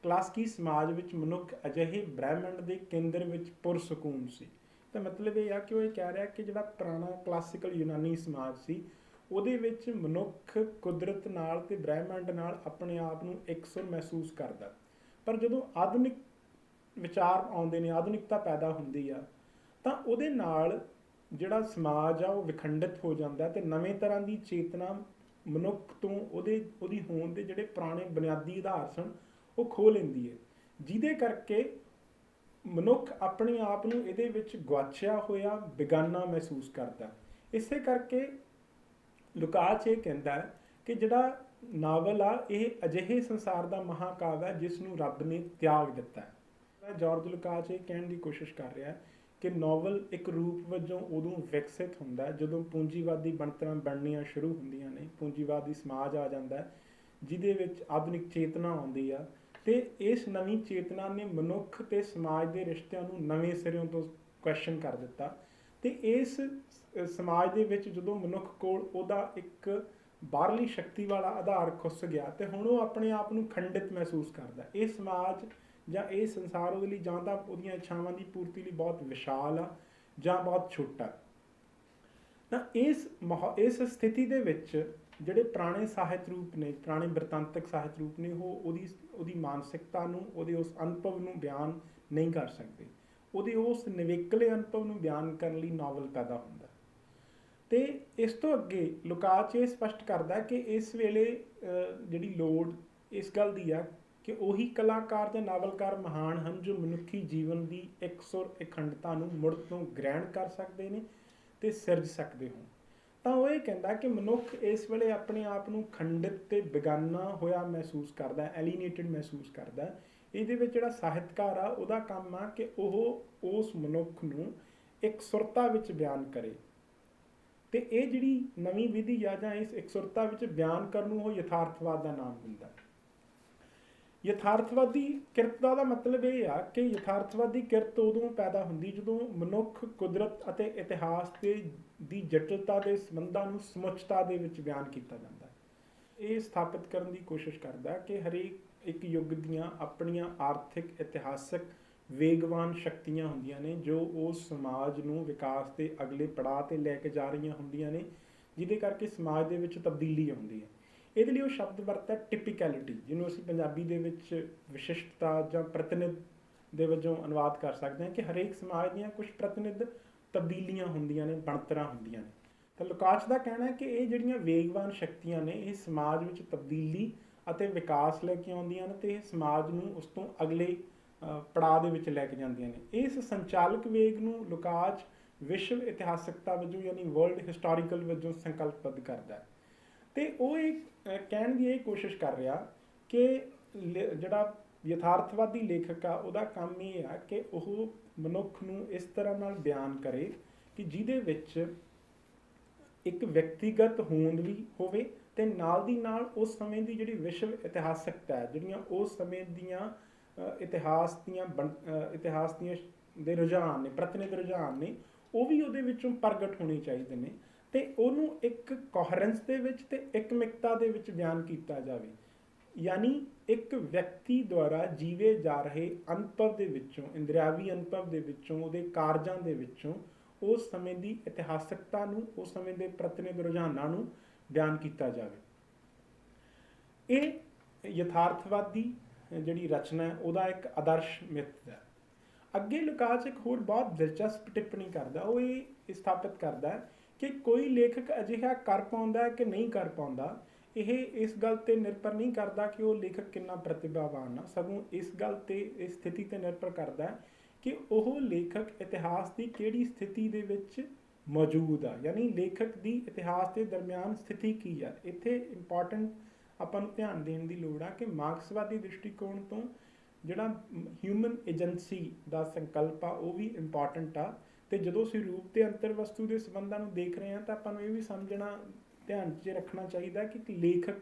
ਕਲਾਸਿਕੀ ਸਮਾਜ ਵਿੱਚ ਮਨੁੱਖ ਅਜਿਹੇ ਬ੍ਰਹਿਮੰਡ ਦੇ ਕੇਂਦਰ ਵਿੱਚ ਪੁਰਸਕੂਨ ਸੀ। ਤਾਂ ਮਤਲਬ ਇਹ ਆ ਕਿ ਉਹ ਇਹ ਕਹਿ ਰਿਹਾ ਕਿ ਜਿਹੜਾ ਪੁਰਾਣਾ ਕਲਾਸੀਕਲ ਯੂਨਾਨੀ ਸਮਾਜ ਸੀ ਉਹਦੇ ਵਿੱਚ ਮਨੁੱਖ ਕੁਦਰਤ ਨਾਲ ਅਤੇ ਬ੍ਰਹਿਮੰਡ ਨਾਲ ਆਪਣੇ ਆਪ ਨੂੰ ਇਕਸੁਰ ਮਹਿਸੂਸ ਕਰਦਾ, ਪਰ ਜਦੋਂ ਆਧੁਨਿਕ ਵਿਚਾਰ ਆਉਂਦੇ ਨੇ, ਆਧੁਨਿਕਤਾ ਪੈਦਾ ਹੁੰਦੀ ਆ ਤਾਂ ਉਹਦੇ ਨਾਲ ਜਿਹੜਾ ਸਮਾਜ ਆ ਉਹ ਵਿਖੰਡਿਤ ਹੋ ਜਾਂਦਾ ਅਤੇ ਨਵੇਂ ਤਰ੍ਹਾਂ ਦੀ ਚੇਤਨਾ ਮਨੁੱਖ ਤੋਂ ਉਹਦੀ ਹੋਂਦ ਦੇ ਜਿਹੜੇ ਪੁਰਾਣੇ ਬੁਨਿਆਦੀ ਆਧਾਰ ਸਨ ਉਹ ਖੋਹ ਲੈਂਦੀ ਹੈ, ਜਿਹਦੇ ਕਰਕੇ ਮਨੁੱਖ ਆਪਣੇ ਆਪ ਨੂੰ ਇਹਦੇ ਵਿੱਚ ਗੁਆਚਿਆ ਹੋਇਆ ਬੇਗਾਨਾ ਮਹਿਸੂਸ ਕਰਦਾ। ਇਸੇ ਕਰਕੇ ਲੁਕਾਚ ਇਹ ਕਹਿੰਦਾ ਹੈ ਕਿ ਜਿਹੜਾ ਨਾਵਲ ਆ ਇਹ ਅਜਿਹੇ ਸੰਸਾਰ ਦਾ ਮਹਾਕਾਵ ਹੈ ਜਿਸ ਨੂੰ ਰੱਬ ਨੇ ਤਿਆਗ ਦਿੱਤਾ ਹੈ। ਜਾਰਜ ਲੁਕਾਚ ਇਹ ਕਹਿਣ ਦੀ ਕੋਸ਼ਿਸ਼ ਕਰ ਰਿਹਾ ਕਿ ਨਾਵਲ ਇੱਕ ਰੂਪ ਵਜੋਂ ਉਦੋਂ ਵਿਕਸਿਤ ਹੁੰਦਾ ਜਦੋਂ ਪੂੰਜੀਵਾਦੀ ਬਣਤਰਾਂ ਬਣਨੀਆਂ ਸ਼ੁਰੂ ਹੁੰਦੀਆਂ ਨੇ, ਪੂੰਜੀਵਾਦੀ ਸਮਾਜ ਆ ਜਾਂਦਾ ਜਿਹਦੇ ਵਿੱਚ ਆਧੁਨਿਕ ਚੇਤਨਾ ਆਉਂਦੀ ਆ ਅਤੇ ਇਸ ਨਵੀਂ ਚੇਤਨਾ ਨੇ ਮਨੁੱਖ ਅਤੇ ਸਮਾਜ ਦੇ ਰਿਸ਼ਤਿਆਂ ਨੂੰ ਨਵੇਂ ਸਿਰਿਓਂ ਤੋਂ ਕੁਐਸਚਨ ਕਰ ਦਿੱਤਾ ਅਤੇ ਇਸ ਸਮਾਜ ਦੇ ਵਿੱਚ ਜਦੋਂ ਮਨੁੱਖ ਕੋਲ ਉਹਦਾ ਇੱਕ ਬਾਹਰਲੀ ਸ਼ਕਤੀ ਵਾਲਾ ਆਧਾਰ ਖੁੱਸ ਗਿਆ ਅਤੇ ਹੁਣ ਉਹ ਆਪਣੇ ਆਪ ਨੂੰ ਖੰਡਿਤ ਮਹਿਸੂਸ ਕਰਦਾ। ਇਹ ਸਮਾਜ ਜਾਂ ਇਹ ਸੰਸਾਰ ਉਹਦੇ ਲਈ ਜਾਂ ਤਾਂ ਉਹਦੀਆਂ ਇੱਛਾਵਾਂ ਦੀ ਪੂਰਤੀ ਲਈ ਬਹੁਤ ਵਿਸ਼ਾਲ ਆ ਜਾਂ ਬਹੁਤ ਛੋਟਾ। ਤਾਂ ਇਸ ਸਥਿਤੀ ਦੇ ਵਿੱਚ ਜਿਹੜੇ ਪੁਰਾਣੇ ਸਾਹਿਤ ਰੂਪ ਨੇ, ਪੁਰਾਣੇ ਬਿਰਤਾਂਤਕ ਸਾਹਿਤ ਰੂਪ ਨੇ, ਉਹ ਉਹਦੀ ਮਾਨਸਿਕਤਾ ਨੂੰ, ਉਹਦੇ ਉਸ ਅਨੁਭਵ ਨੂੰ ਬਿਆਨ ਨਹੀਂ ਕਰ ਸਕਦੇ। ਉਹਦੇ ਉਸ ਨਿਵੇਕਲੇ ਅਨੁਭਵ ਨੂੰ ਬਿਆਨ ਕਰਨ ਲਈ ਨਾਵਲ ਪੈਦਾ ਹੁੰਦਾ। ਤੇ ਇਸ ਤੋਂ ਅੱਗੇ ਲੁਕਾਚ ਇਹ ਸਪਸ਼ਟ ਕਰਦਾ ਕਿ ਇਸ ਵੇਲੇ ਜਿਹੜੀ ਲੋੜ ਇਸ ਗੱਲ ਦੀ ਆ ਕਿ ਉਹੀ ਕਲਾਕਾਰ ਜਾਂ ਨਾਵਲਕਾਰ ਮਹਾਨ ਹਨ ਜੋ ਮਨੁੱਖੀ ਜੀਵਨ ਦੀ ਇਕਸੁਰ ਅਖੰਡਤਾ ਨੂੰ ਮੁੜ ਤੋਂ ਗ੍ਰਹਿਣ ਕਰ ਸਕਦੇ ਨੇ ਤੇ ਸਿਰਜ ਸਕਦੇ ਹੋਣ। ਤਾਂ ਉਹ ਇਹ ਕਹਿੰਦਾ ਕਿ ਮਨੁੱਖ ਇਸ ਵੇਲੇ ਆਪਣੇ ਆਪ ਨੂੰ ਖੰਡਿਤ ਤੇ ਬੇਗਾਨਾ ਹੋਇਆ ਮਹਿਸੂਸ ਕਰਦਾ, ਐਲੀਨੇਟਡ ਮਹਿਸੂਸ ਕਰਦਾ। ਇਹਦੇ ਵਿੱਚ ਜਿਹੜਾ ਸਾਹਿਤਕਾਰ ਆ ਉਹਦਾ ਕੰਮ ਆ ਕਿ ਉਹ ਉਸ ਮਨੁੱਖ ਨੂੰ ਇੱਕ ਸੁਰਤਾ ਵਿੱਚ ਬਿਆਨ ਕਰੇ, ਤੇ ਇਹ ਜਿਹੜੀ ਨਵੀਂ ਵਿਧੀ ਆ ਜਾਂ ਇਸ ਇਕਸੁਰਤਾ ਵਿੱਚ ਬਿਆਨ ਕਰਨ ਨੂੰ ਉਹ ਯਥਾਰਥਵਾਦ ਦਾ ਨਾਮ ਦਿੰਦਾ। ਯਥਾਰਥਵਾਦੀ ਕਿਰਤ ਦਾ ਮਤਲਬ ਇਹ ਆ ਕਿ ਯਥਾਰਥਵਾਦੀ ਕਿਰਤ ਉਦੋਂ ਪੈਦਾ ਹੁੰਦੀ ਜਦੋਂ ਮਨੁੱਖ ਕੁਦਰਤ ਅਤੇ ਇਤਿਹਾਸ ਦੀ ਜਟਿਲਤਾ ਦੇ ਸੰਬੰਧਾਂ ਨੂੰ ਸਮੁੱਚਤਾ ਦੇ ਵਿੱਚ ਬਿਆਨ ਕੀਤਾ ਜਾਂਦਾ ਹੈ। ਇਹ ਸਥਾਪਿਤ ਕਰਨ ਦੀ ਕੋਸ਼ਿਸ਼ ਕਰਦਾ ਕਿ ਹਰੇਕ ਇੱਕ ਯੁੱਗ ਦੀਆਂ ਆਪਣੀਆਂ ਆਰਥਿਕ ਇਤਿਹਾਸਕ ਵੇਗਵਾਨ ਸ਼ਕਤੀਆਂ ਹੁੰਦੀਆਂ ਨੇ ਜੋ ਉਸ ਸਮਾਜ ਨੂੰ ਵਿਕਾਸ ਦੇ ਅਗਲੇ ਪੜਾਅ 'ਤੇ ਲੈ ਕੇ ਜਾ ਰਹੀਆਂ ਹੁੰਦੀਆਂ ਨੇ, ਜਿਹਦੇ ਕਰਕੇ ਸਮਾਜ ਦੇ ਵਿੱਚ ਤਬਦੀਲੀ ਆਉਂਦੀ ਹੈ। ਇਹਦੇ ਲਈ ਉਹ ਸ਼ਬਦ ਵਰਤਦਾ ਟਿਪੀਕੈਲਿਟੀ, ਜਿਹਨੂੰ ਅਸੀਂ ਪੰਜਾਬੀ ਦੇ ਵਿੱਚ ਵਿਸ਼ਿਸ਼ਟਤਾ ਜਾਂ ਪ੍ਰਤੀਨਿਧ ਦੇ ਵਜੋਂ ਅਨੁਵਾਦ ਕਰ ਸਕਦੇ ਹਾਂ ਕਿ ਹਰੇਕ ਸਮਾਜ ਦੀਆਂ ਕੁਝ ਪ੍ਰਤੀਨਿਧ ਤਬਦੀਲੀਆਂ ਹੁੰਦੀਆਂ ਨੇ, ਬਣਤਰਾਂ ਹੁੰਦੀਆਂ ਨੇ। ਤਾਂ ਲੁਕਾਚ ਦਾ ਕਹਿਣਾ ਹੈ ਕਿ ਇਹ ਜਿਹੜੀਆਂ ਵੇਗਵਾਨ ਸ਼ਕਤੀਆਂ ਨੇ ਇਹ ਸਮਾਜ ਵਿੱਚ ਤਬਦੀਲੀ ਅਤੇ ਵਿਕਾਸ ਲੈ ਕੇ ਆਉਂਦੀਆਂ ਨੇ ਤੇ ਇਹ ਸਮਾਜ ਨੂੰ ਉਸ ਤੋਂ ਅਗਲੇ ਪੜਾਅ ਦੇ ਵਿੱਚ ਲੈ ਕੇ ਜਾਂਦੀਆਂ ਨੇ। ਇਸ ਸੰਚਾਲਕ ਵੇਗ ਨੂੰ ਲੁਕਾਚ ਵਿਸ਼ਵ ਇਤਿਹਾਸਕਤਾ ਵਜੋਂ ਯਾਨੀ ਵਰਲਡ ਹਿਸਟੋਰੀਕਲ ਵਜੋਂ ਸੰਕਲਪਬੱਧ ਕਰਦਾ ਹੈ। ਤੇ ਉਹ ਇਹ ਕਹਿਣ ਦੀ ਇਹ ਕੋਸ਼ਿਸ਼ ਕਰ ਰਿਹਾ ਕਿ ਜਿਹੜਾ ਯਥਾਰਥਵਾਦੀ ਲੇਖਕ ਆ ਉਹਦਾ ਕੰਮ ਇਹ ਆ ਕਿ ਉਹ ਮਨੁੱਖ ਨੂੰ ਇਸ ਤਰ੍ਹਾਂ ਨਾਲ ਬਿਆਨ ਕਰੇ ਕਿ ਜਿਹਦੇ ਵਿੱਚ ਇੱਕ ਵਿਅਕਤੀਗਤ ਹੋਂਦ ਵੀ ਹੋਵੇ ਤੇ ਨਾਲ ਦੀ ਨਾਲ ਉਸ ਸਮੇਂ ਦੀ ਜਿਹੜੀ ਵਿਸ਼ਵ ਇਤਿਹਾਸਕਤਾ ਹੈ, ਜਿਹੜੀਆਂ ਉਸ ਸਮੇਂ ਦੀਆਂ ਇਤਿਹਾਸ ਦੀਆਂ ਦੇ ਰੁਝਾਨ ਨੇ, ਪ੍ਰਤੀਨਿਧ ਰੁਝਾਨ ਨੇ, ਉਹ ਵੀ ਉਹਦੇ ਵਿੱਚੋਂ ਪ੍ਰਗਟ ਹੋਣੇ ਚਾਹੀਦੇ ਨੇ ਤੇ ਉਹਨੂੰ ਇੱਕ ਕੋਹਰੈਂਸ ਦੇ ਵਿੱਚ ਤੇ ਇੱਕਮਿਕਤਾ ਦੇ ਵਿੱਚ ਬਿਆਨ ਕੀਤਾ ਜਾਵੇ। ਯਾਨੀ ਇੱਕ ਵਿਅਕਤੀ ਦੁਆਰਾ ਜੀਵੇ ਜਾ ਰਹੇ ਅਨੁਭਵ ਦੇ ਵਿੱਚੋਂ, ਇੰਦਰਿਆਵੀ ਅਨੁਭਵ ਦੇ ਵਿੱਚੋਂ, ਉਹਦੇ ਕਾਰਜਾਂ ਦੇ ਵਿੱਚੋਂ ਉਸ ਸਮੇਂ ਦੀ ਇਤਿਹਾਸਕਤਾ ਨੂੰ, ਉਸ ਸਮੇਂ ਦੇ ਪ੍ਰਤੀਨਿਧ ਰੁਝਾਨਾਂ ਨੂੰ ਬਿਆਨ ਕੀਤਾ ਜਾਵੇ। ਇਹ ਯਥਾਰਥਵਾਦੀ ਜਿਹੜੀ ਰਚਨਾ ਹੈ ਉਹਦਾ ਇੱਕ ਆਦਰਸ਼ ਮਿੱਥ ਹੈ। ਅੱਗੇ ਲੁਕਾਚ ਇੱਕ ਹੋਰ ਬਹੁਤ ਦਿਲਚਸਪ ਟਿੱਪਣੀ ਕਰਦਾ, ਉਹ ਇਹ ਸਥਾਪਿਤ ਕਰਦਾ ਕਿ ਕੋਈ ਲੇਖਕ ਅਜਿਹਾ ਕਰ ਪਾਉਂਦਾ ਕਿ ਨਹੀਂ ਕਰ ਪਾਉਂਦਾ। ਇਹ ਇਸ ਗੱਲ 'ਤੇ ਨਿਰਭਰ ਨਹੀਂ ਕਰਦਾ ਕਿ ਉਹ ਲੇਖਕ ਕਿੰਨਾ ਪ੍ਰਤਿਭਾਵਾਨ ਆ, ਸਗੋਂ ਇਸ ਗੱਲ 'ਤੇ, ਇਸ ਸਥਿਤੀ 'ਤੇ ਨਿਰਭਰ ਕਰਦਾ ਕਿ ਉਹ ਲੇਖਕ ਇਤਿਹਾਸ ਦੀ ਕਿਹੜੀ ਸਥਿਤੀ ਦੇ ਵਿੱਚ ਮੌਜੂਦ ਆ, ਯਾਨੀ ਲੇਖਕ ਦੀ ਇਤਿਹਾਸ ਦੇ ਦਰਮਿਆਨ ਸਥਿਤੀ ਕੀ ਆ। ਇੱਥੇ ਇੰਪੋਰਟੈਂਟ ਆਪਾਂ ਨੂੰ ਧਿਆਨ ਦੇਣ ਦੀ ਲੋੜ ਆ ਕਿ ਮਾਰਕਸਵਾਦੀ ਦ੍ਰਿਸ਼ਟੀਕੋਣ ਤੋਂ ਜਿਹੜਾ ਹਿਊਮਨ ਏਜੰਸੀ ਦਾ ਸੰਕਲਪ ਆ ਉਹ ਵੀ ਇੰਪੋਰਟੈਂਟ ਆ। ਤੇ ਜਦੋਂ ਅਸੀਂ ਰੂਪ ਤੇ ਅੰਤਰ ਵਸਤੂ ਦੇ ਸੰਬੰਧਾਂ ਨੂੰ ਦੇਖ ਰਹੇ ਹਾਂ ਤਾਂ ਆਪਾਂ ਨੂੰ ਇਹ ਵੀ ਸਮਝਣਾ, ਧਿਆਨ 'ਚ ਰੱਖਣਾ ਚਾਹੀਦਾ ਕਿ ਲੇਖਕ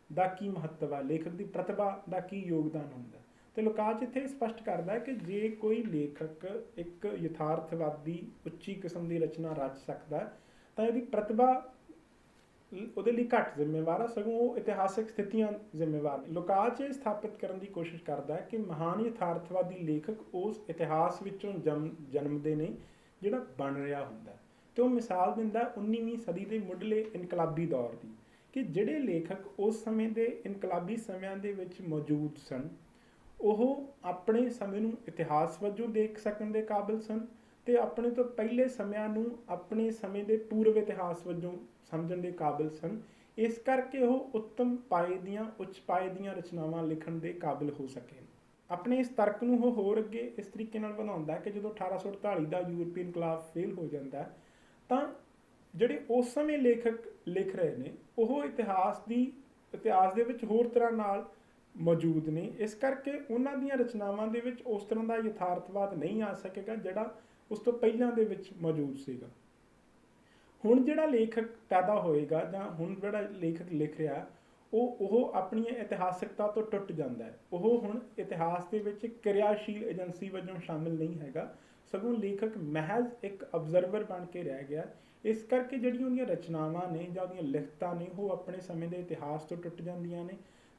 ਦਾ ਕੀ ਮਹੱਤਵ ਆ, ਲੇਖਕ ਦੀ ਪ੍ਰਤਿਭਾ ਦਾ ਕੀ ਯੋਗਦਾਨ ਹੁੰਦਾ। ਤੇ ਲੁਕਾਚ ਇੱਥੇ ਸਪਸ਼ਟ ਕਰਦਾ ਕਿ ਜੇ ਕੋਈ ਲੇਖਕ ਇੱਕ ਯਥਾਰਥਵਾਦੀ ਉੱਚੀ ਕਿਸਮ ਦੀ ਰਚਨਾ ਰਚ ਸਕਦਾ ਤਾਂ ਇਹਦੀ ਪ੍ਰਤਿਭਾ ਉਹਦੇ ਲਈ ਘੱਟ ਜ਼ਿੰਮੇਵਾਰ ਆ, ਸਗੋਂ ਉਹ ਇਤਿਹਾਸਕ ਸਥਿਤੀਆਂ ਜ਼ਿੰਮੇਵਾਰ ਨੇ। ਲੁਕਾਚ ਇਹ ਸਥਾਪਿਤ ਕਰਨ ਦੀ ਕੋਸ਼ਿਸ਼ ਕਰਦਾ ਕਿ ਮਹਾਨ ਯਥਾਰਥਵਾਦੀ ਲੇਖਕ ਉਸ ਇਤਿਹਾਸ ਵਿੱਚੋਂ ਜਨਮਦੇ ਨੇ ਜਿਹੜਾ ਬਣ ਰਿਹਾ ਹੁੰਦਾ। ਤੇ ਉਹ ਮਿਸਾਲ ਦਿੰਦਾ 19ਵੀਂ ਸਦੀ ਦੇ ਮੁੱਢਲੇ ਇਨਕਲਾਬੀ ਦੌਰ ਦੀ, ਕਿ ਜਿਹੜੇ ਲੇਖਕ ਉਸ ਸਮੇਂ ਦੇ ਇਨਕਲਾਬੀ ਸਮਿਆਂ ਦੇ ਵਿੱਚ ਮੌਜੂਦ ਸਨ ਉਹ ਆਪਣੇ ਸਮੇਂ ਨੂੰ ਇਤਿਹਾਸ ਵਜੋਂ ਦੇਖ ਸਕਣ ਦੇ ਕਾਬਿਲ ਸਨ ਤੇ ਆਪਣੇ ਤੋਂ ਪਹਿਲੇ ਸਮਿਆਂ ਨੂੰ ਆਪਣੇ ਸਮੇਂ ਦੇ ਪੂਰਵ ਇਤਿਹਾਸ ਵਜੋਂ ਸਮਝਣ ਦੇ ਕਾਬਿਲ ਸਨ। ਇਸ ਕਰਕੇ ਉਹ ਉੱਤਮ ਪਾਏ ਦੀਆਂ, ਉੱਚ ਪਾਏ ਦੀਆਂ ਰਚਨਾਵਾਂ ਲਿਖਣ ਦੇ ਕਾਬਿਲ ਹੋ ਸਕੇ। ਆਪਣੇ ਇਸ ਤਰਕ ਨੂੰ ਉਹ ਹੋਰ ਅੱਗੇ ਇਸ ਤਰੀਕੇ ਨਾਲ ਵਧਾਉਂਦਾ ਕਿ ਜਦੋਂ 1848 ਦਾ ਯੂਰਪੀ ਇਨਕਲਾਬ ਫੇਲ ਹੋ ਜਾਂਦਾ ਤਾਂ ਜਿਹੜੇ ਉਸ ਸਮੇਂ ਲੇਖਕ ਲਿਖ ਰਹੇ ਨੇ ਉਹ ਇਤਿਹਾਸ ਦੇ ਵਿੱਚ ਹੋਰ ਤਰ੍ਹਾਂ ਨਾਲ ਮੌਜੂਦ ਨੇ। ਇਸ ਕਰਕੇ ਉਹਨਾਂ ਦੀਆਂ ਰਚਨਾਵਾਂ ਦੇ ਵਿੱਚ ਉਸ ਤਰ੍ਹਾਂ ਦਾ ਯਥਾਰਥਵਾਦ ਨਹੀਂ ਆ ਸਕੇਗਾ ਜਿਹੜਾ ਉਸ ਤੋਂ ਪਹਿਲਾਂ ਦੇ ਵਿੱਚ ਮੌਜੂਦ ਸੀਗਾ। ਹੁਣ ਜਿਹੜਾ ਲੇਖਕ ਪੈਦਾ ਹੋਏਗਾ ਜਾਂ ਹੁਣ ਜਿਹੜਾ ਲੇਖਕ ਲਿਖ ਰਿਹਾ ਉਹ ਆਪਣੀਆਂ ਇਤਿਹਾਸਕਤਾ ਤੋਂ ਟੁੱਟ ਜਾਂਦਾ ਹੈ। ਉਹ ਹੁਣ ਇਤਿਹਾਸ ਦੇ ਵਿੱਚ ਕਿਰਿਆਸ਼ੀਲ ਏਜੰਸੀ ਵਜੋਂ ਸ਼ਾਮਿਲ ਨਹੀਂ ਹੈਗਾ, ਸਗੋਂ ਲੇਖਕ ਮਹਿਜ਼ ਇੱਕ ਅਬਜ਼ਰਵਰ ਬਣ ਕੇ ਰਹਿ ਗਿਆ। ਇਸ ਕਰਕੇ ਜਿਹੜੀਆਂ ਉਹਦੀਆਂ ਰਚਨਾਵਾਂ ਨੇ ਜਾਂ ਉਹਦੀਆਂ ਲਿਖਤਾਂ ਨੇ ਉਹ ਆਪਣੇ ਸਮੇਂ ਦੇ ਇਤਿਹਾਸ ਤੋਂ ਟੁੱਟ ਜਾਂਦੀਆਂ ਨੇ।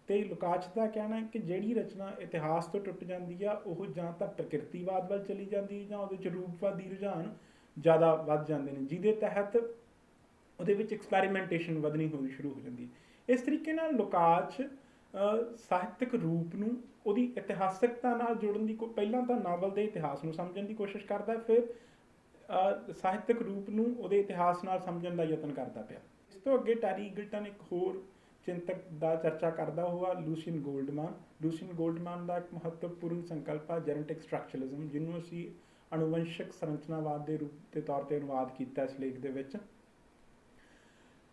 ਤੇ ਲੁਕਾਚ ਦਾ ਕਹਿਣਾ ਹੈ ਕਿ ਜਿਹੜੀ ਰਚਨਾ ਇਤਿਹਾਸ ਤੋਂ ਟੁੱਟ ਜਾਂਦੀ ਆ ਉਹ ਜਾਂ ਤਾਂ ਪ੍ਰਕਿਰਤੀਵਾਦ ਵੱਲ ਚਲੀ ਜਾਂਦੀ ਹੈ ਜਾਂ ਉਹਦੇ 'ਚ ਰੂਪਵਾਦੀ ਰੁਝਾਨ ਜ਼ਿਆਦਾ ਵੱਧ ਜਾਂਦੇ ਨੇ, ਜਿਹਦੇ ਤਹਿਤ ਉਹਦੇ ਵਿੱਚ ਐਕਸਪੈਰੀਮੈਂਟੇਸ਼ਨ ਵਧਣੀ ਹੋਣੀ ਸ਼ੁਰੂ ਹੋ ਜਾਂਦੀ ਹੈ। ਇਸ ਤਰੀਕੇ ਨਾਲ ਲੁਕਾਚ ਸਾਹਿਤਕ ਰੂਪ ਨੂੰ ਉਹਦੀ ਇਤਿਹਾਸਕਤਾ ਨਾਲ ਜੋੜਨ ਦੀ ਪਹਿਲਾਂ ਤਾਂ ਨਾਵਲ ਦੇ ਇਤਿਹਾਸ ਨੂੰ ਸਮਝਣ ਦੀ ਕੋਸ਼ਿਸ਼ ਕਰਦਾ, ਫਿਰ ਸਾਹਿਤਕ ਰੂਪ ਨੂੰ ਉਹਦੇ ਇਤਿਹਾਸ ਨਾਲ ਸਮਝਣ ਦਾ ਯਤਨ ਕਰਦਾ ਪਿਆ। ਇਸ ਤੋਂ ਅੱਗੇ ਟੈਰੀ ਈਗਲਟਨ ਇੱਕ ਹੋਰ ਚਿੰਤਕ ਦਾ ਚਰਚਾ ਕਰਦਾ ਹੋਇਆ ਲੂਸੀਅਨ ਗੋਲਡਮਾਨ। ਲੂਸੀਅਨ ਗੋਲਡਮਾਨ ਦਾ ਇੱਕ ਮਹੱਤਵਪੂਰਨ ਸੰਕਲਪ ਆ ਜੈਨੇਟਿਕ ਸਟਰਕਚਰਲਿਜ਼ਮ, ਜਿਹਨੂੰ ਅਸੀਂ ਅਣੁਵੰਸ਼ਕ ਸੰਰਚਨਾਵਾਦ ਦੇ ਰੂਪ ਦੇ ਤੌਰ ਤੇ ਅਨੁਵਾਦ ਕੀਤਾ ਇਸ ਲੇਖ ਦੇ ਵਿੱਚ।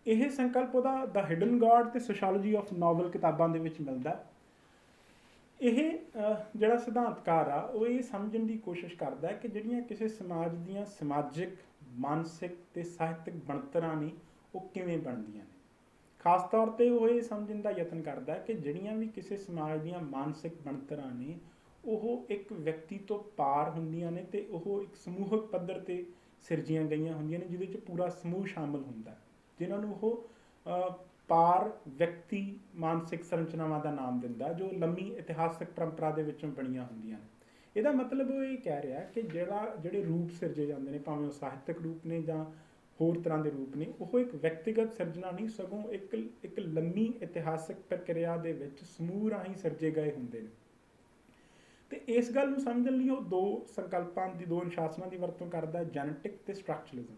ਇਹ ਸੰਕਲਪ ਉਹਦਾ ਦ ਹਿਡਨ ਗॉड ਤੇ ਸੋਸ਼ੀਓਲੋਜੀ ਆਫ ਨਾਵਲ ਕਿਤਾਬਾਂ ਦੇ ਵਿੱਚ ਮਿਲਦਾ। ਇਹ ਜਿਹੜਾ ਸਿਧਾਂਤਕਾਰ ਆ ਉਹ ਇਹ ਸਮਝਣ ਦੀ ਕੋਸ਼ਿਸ਼ ਕਰਦਾ ਕਿ ਜਿਹੜੀਆਂ ਕਿਸੇ ਸਮਾਜ ਦੀਆਂ ਸਮਾਜਿਕ, ਮਾਨਸਿਕ ਤੇ ਸਾਹਿਤਕ ਬਣਤਰਾਂ ਨੇ ਉਹ ਕਿਵੇਂ ਬਣਦੀਆਂ ਨੇ। ਖਾਸ ਤੌਰ ਤੇ ਉਹ ਇਹ ਸਮਝਣ ਦਾ ਯਤਨ ਕਰਦਾ ਕਿ ਜਿਹੜੀਆਂ ਵੀ ਕਿਸੇ ਸਮਾਜ ਦੀਆਂ ਮਾਨਸਿਕ ਬਣਤਰਾਂ ਨੇ ਉਹ ਇੱਕ ਵਿਅਕਤੀ ਤੋਂ ਪਾਰ ਹੁੰਦੀਆਂ ਨੇ ਤੇ ਉਹ ਇੱਕ ਸਮੂਹਕ ਪੱਧਰ ਤੇ ਸਿਰਜੀਆਂ ਗਈਆਂ ਹੁੰਦੀਆਂ ਨੇ, ਜਿਹਦੇ 'ਚ ਪੂਰਾ ਸਮੂਹ ਸ਼ਾਮਲ ਹੁੰਦਾ, ਜਿਨ੍ਹਾਂ ਨੂੰ ਉਹ ਪਾਰ ਵਿਅਕਤੀ ਮਾਨਸਿਕ ਸੰਰਚਨਾਵਾਂ ਦਾ ਨਾਮ ਦਿੰਦਾ, ਜੋ ਲੰਮੀ ਇਤਿਹਾਸਕ ਪਰੰਪਰਾ ਦੇ ਵਿੱਚੋਂ ਬਣੀਆਂ ਹੁੰਦੀਆਂ ਨੇ। ਇਹਦਾ ਮਤਲਬ ਉਹ ਇਹ ਕਹਿ ਰਿਹਾ ਕਿ ਜਿਹੜੇ ਰੂਪ ਸਿਰਜੇ ਜਾਂਦੇ ਨੇ, ਭਾਵੇਂ ਉਹ ਸਾਹਿਤਕ ਰੂਪ ਨੇ ਜਾਂ ਹੋਰ ਤਰ੍ਹਾਂ ਦੇ ਰੂਪ ਨੇ, ਉਹ ਇੱਕ ਵਿਅਕਤੀਗਤ ਸਿਰਜਣਾ ਨਹੀਂ, ਸਗੋਂ ਇੱਕ ਲੰਮੀ ਇਤਿਹਾਸਕ ਪ੍ਰਕਿਰਿਆ ਦੇ ਵਿੱਚ ਸਮੂਹ ਰਾਹੀਂ ਸਿਰਜੇ ਗਏ ਹੁੰਦੇ ਨੇ। ਤੇ ਇਸ ਗੱਲ ਨੂੰ ਸਮਝਣ ਲਈ ਉਹ ਦੋ ਸੰਕਲਪਾਂ ਦੀ, ਦੋ ਅਨੁਸ਼ਾਸਨਾਂ ਦੀ ਵਰਤੋਂ ਕਰਦਾ, ਜੈਨੇਟਿਕ ਤੇ ਸਟਰਕਚਰਲਿਜ਼ਮ।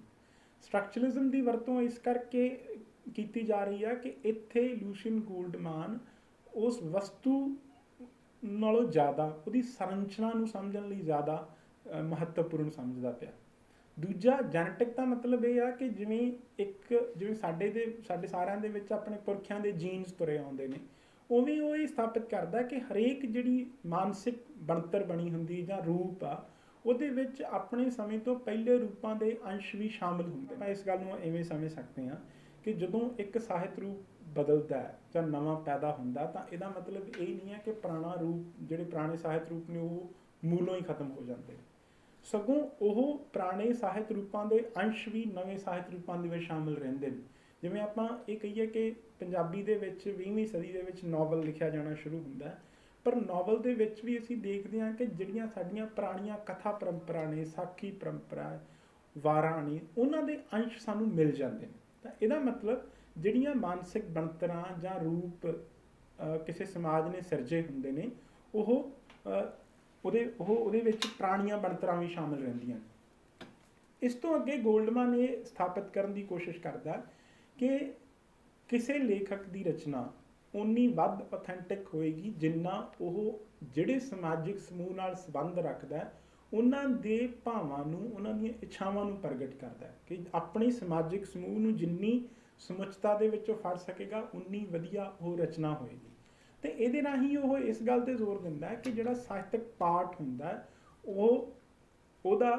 ਸਟਰਕਚਰਲਿਜ਼ਮ ਦੀ ਵਰਤੋਂ ਇਸ ਕਰਕੇ ਕੀਤੀ ਜਾ ਰਹੀ ਹੈ ਕਿ ਇੱਥੇ ਲੂਸੀਅਨ ਗੋਲਡਮਾਨ ਉਸ ਵਸਤੂ ਨਾਲੋਂ ਜ਼ਿਆਦਾ ਉਹਦੀ ਸੰਰਚਨਾ ਨੂੰ ਸਮਝਣ ਲਈ ਜ਼ਿਆਦਾ ਮਹੱਤਵਪੂਰਨ ਸਮਝਦਾ ਪਿਆ। ਦੂਜਾ ਜੈਨੇਟਿਕ ਦਾ ਮਤਲਬ ਇਹ ਆ ਕਿ ਜਿਵੇਂ ਸਾਡੇ ਸਾਰਿਆਂ ਦੇ ਵਿੱਚ ਆਪਣੇ ਪੁਰਖਿਆਂ ਦੇ ਜੀਨਸ ਤੁਰੇ ਆਉਂਦੇ ਨੇ, ਉਵੇਂ ਉਹ ਇਹ ਸਥਾਪਿਤ ਕਰਦਾ ਕਿ ਹਰੇਕ ਜਿਹੜੀ ਮਾਨਸਿਕ ਬਣਤਰ ਬਣੀ ਹੁੰਦੀ ਜਾਂ ਰੂਪ ਆ, ਉਹਦੇ ਵਿੱਚ ਆਪਣੇ ਸਮੇਂ ਤੋਂ ਪਹਿਲੇ ਰੂਪਾਂ ਦੇ ਅੰਸ਼ ਵੀ ਸ਼ਾਮਿਲ ਹੁੰਦੇ। ਆਪਾਂ ਇਸ ਗੱਲ ਨੂੰ ਇਵੇਂ ਸਮਝ ਸਕਦੇ ਹਾਂ ਕਿ ਜਦੋਂ ਇੱਕ ਸਾਹਿਤ ਰੂਪ ਬਦਲਦਾ ਹੈ ਜਾਂ ਨਵਾਂ ਪੈਦਾ ਹੁੰਦਾ, ਤਾਂ ਇਹਦਾ ਮਤਲਬ ਇਹ ਨਹੀਂ ਹੈ ਕਿ ਜਿਹੜੇ ਪੁਰਾਣੇ ਸਾਹਿਤ ਰੂਪ ਨੇ ਉਹ ਮੂਲੋਂ ਹੀ ਖਤਮ ਹੋ ਜਾਂਦੇ, ਸਗੋਂ ਉਹ ਪੁਰਾਣੇ ਸਾਹਿਤ ਰੂਪਾਂ ਦੇ ਅੰਸ਼ ਵੀ ਨਵੇਂ ਸਾਹਿਤ ਰੂਪਾਂ ਦੇ ਵਿੱਚ ਸ਼ਾਮਿਲ ਰਹਿੰਦੇ ਨੇ। ਜਿਵੇਂ ਆਪਾਂ ਇਹ ਕਹੀਏ ਕਿ ਪੰਜਾਬੀ ਦੇ ਵਿੱਚ 20ਵੀਂ ਸਦੀ ਦੇ ਵਿੱਚ ਨਾਵਲ ਲਿਖਿਆ ਜਾਣਾ ਸ਼ੁਰੂ ਹੁੰਦਾ, ਪਰ ਨਾਵਲ ਦੇ ਵਿੱਚ ਵੀ ਅਸੀਂ ਦੇਖਦੇ ਹਾਂ ਕਿ ਜਿਹੜੀਆਂ ਸਾਡੀਆਂ ਪੁਰਾਣੀਆਂ ਕਥਾ ਪਰੰਪਰਾ ਨੇ, ਸਾਖੀ ਪਰੰਪਰਾ, ਵਾਰਾਂ ਨੇ, ਉਹਨਾਂ ਦੇ ਅੰਸ਼ ਸਾਨੂੰ ਮਿਲ ਜਾਂਦੇ ਨੇ। ਤਾਂ ਇਹਦਾ ਮਤਲਬ ਜਿਹੜੀਆਂ ਮਾਨਸਿਕ ਬਣਤਰਾਂ ਜਾਂ ਰੂਪ ਕਿਸੇ ਸਮਾਜ ਨੇ ਸਿਰਜੇ ਹੁੰਦੇ ਨੇ, ਉਹਦੇ ਵਿੱਚ ਪੁਰਾਣੀਆਂ ਬਣਤਰਾਂ ਵੀ ਸ਼ਾਮਿਲ ਰਹਿੰਦੀਆਂ ਨੇ। ਇਸ ਤੋਂ ਅੱਗੇ ਗੋਲਡਮਾਨ ਇਹ ਸਥਾਪਿਤ ਕਰਨ ਦੀ ਕੋਸ਼ਿਸ਼ ਕਰਦਾ ਕਿ ਕਿਸੇ ਲੇਖਕ ਦੀ ਰਚਨਾ ਉਨੀ ਵੱਧ ਆਥੈਂਟਿਕ ਹੋਏਗੀ ਜਿੰਨਾ ਉਹ ਜਿਹੜੇ ਸਮਾਜਿਕ ਸਮੂਹ ਨਾਲ ਸੰਬੰਧ ਰੱਖਦਾ ਉਹਨਾਂ ਦੇ ਭਾਵਾਂ ਨੂੰ, ਉਹਨਾਂ ਦੀਆਂ ਇੱਛਾਵਾਂ ਨੂੰ ਪ੍ਰਗਟ ਕਰਦਾ ਹੈ। ਕਿ ਆਪਣੇ ਸਮਾਜਿਕ ਸਮੂਹ ਨੂੰ ਜਿੰਨੀ ਸਮੁੱਚਤਾ ਦੇ ਵਿੱਚੋਂ ਫੜ ਸਕੇਗਾ ਉਨੀ ਵਧੀਆ ਉਹ ਰਚਨਾ ਹੋਏਗੀ। ਤੇ ਇਹਦੇ ਰਾਹੀਂ ਉਹ ਇਸ ਗੱਲ 'ਤੇ ਜ਼ੋਰ ਦਿੰਦਾ ਹੈ ਕਿ ਜਿਹੜਾ ਸਾਹਿਤਕ ਪਾਠ ਹੁੰਦਾ ਉਹਦਾ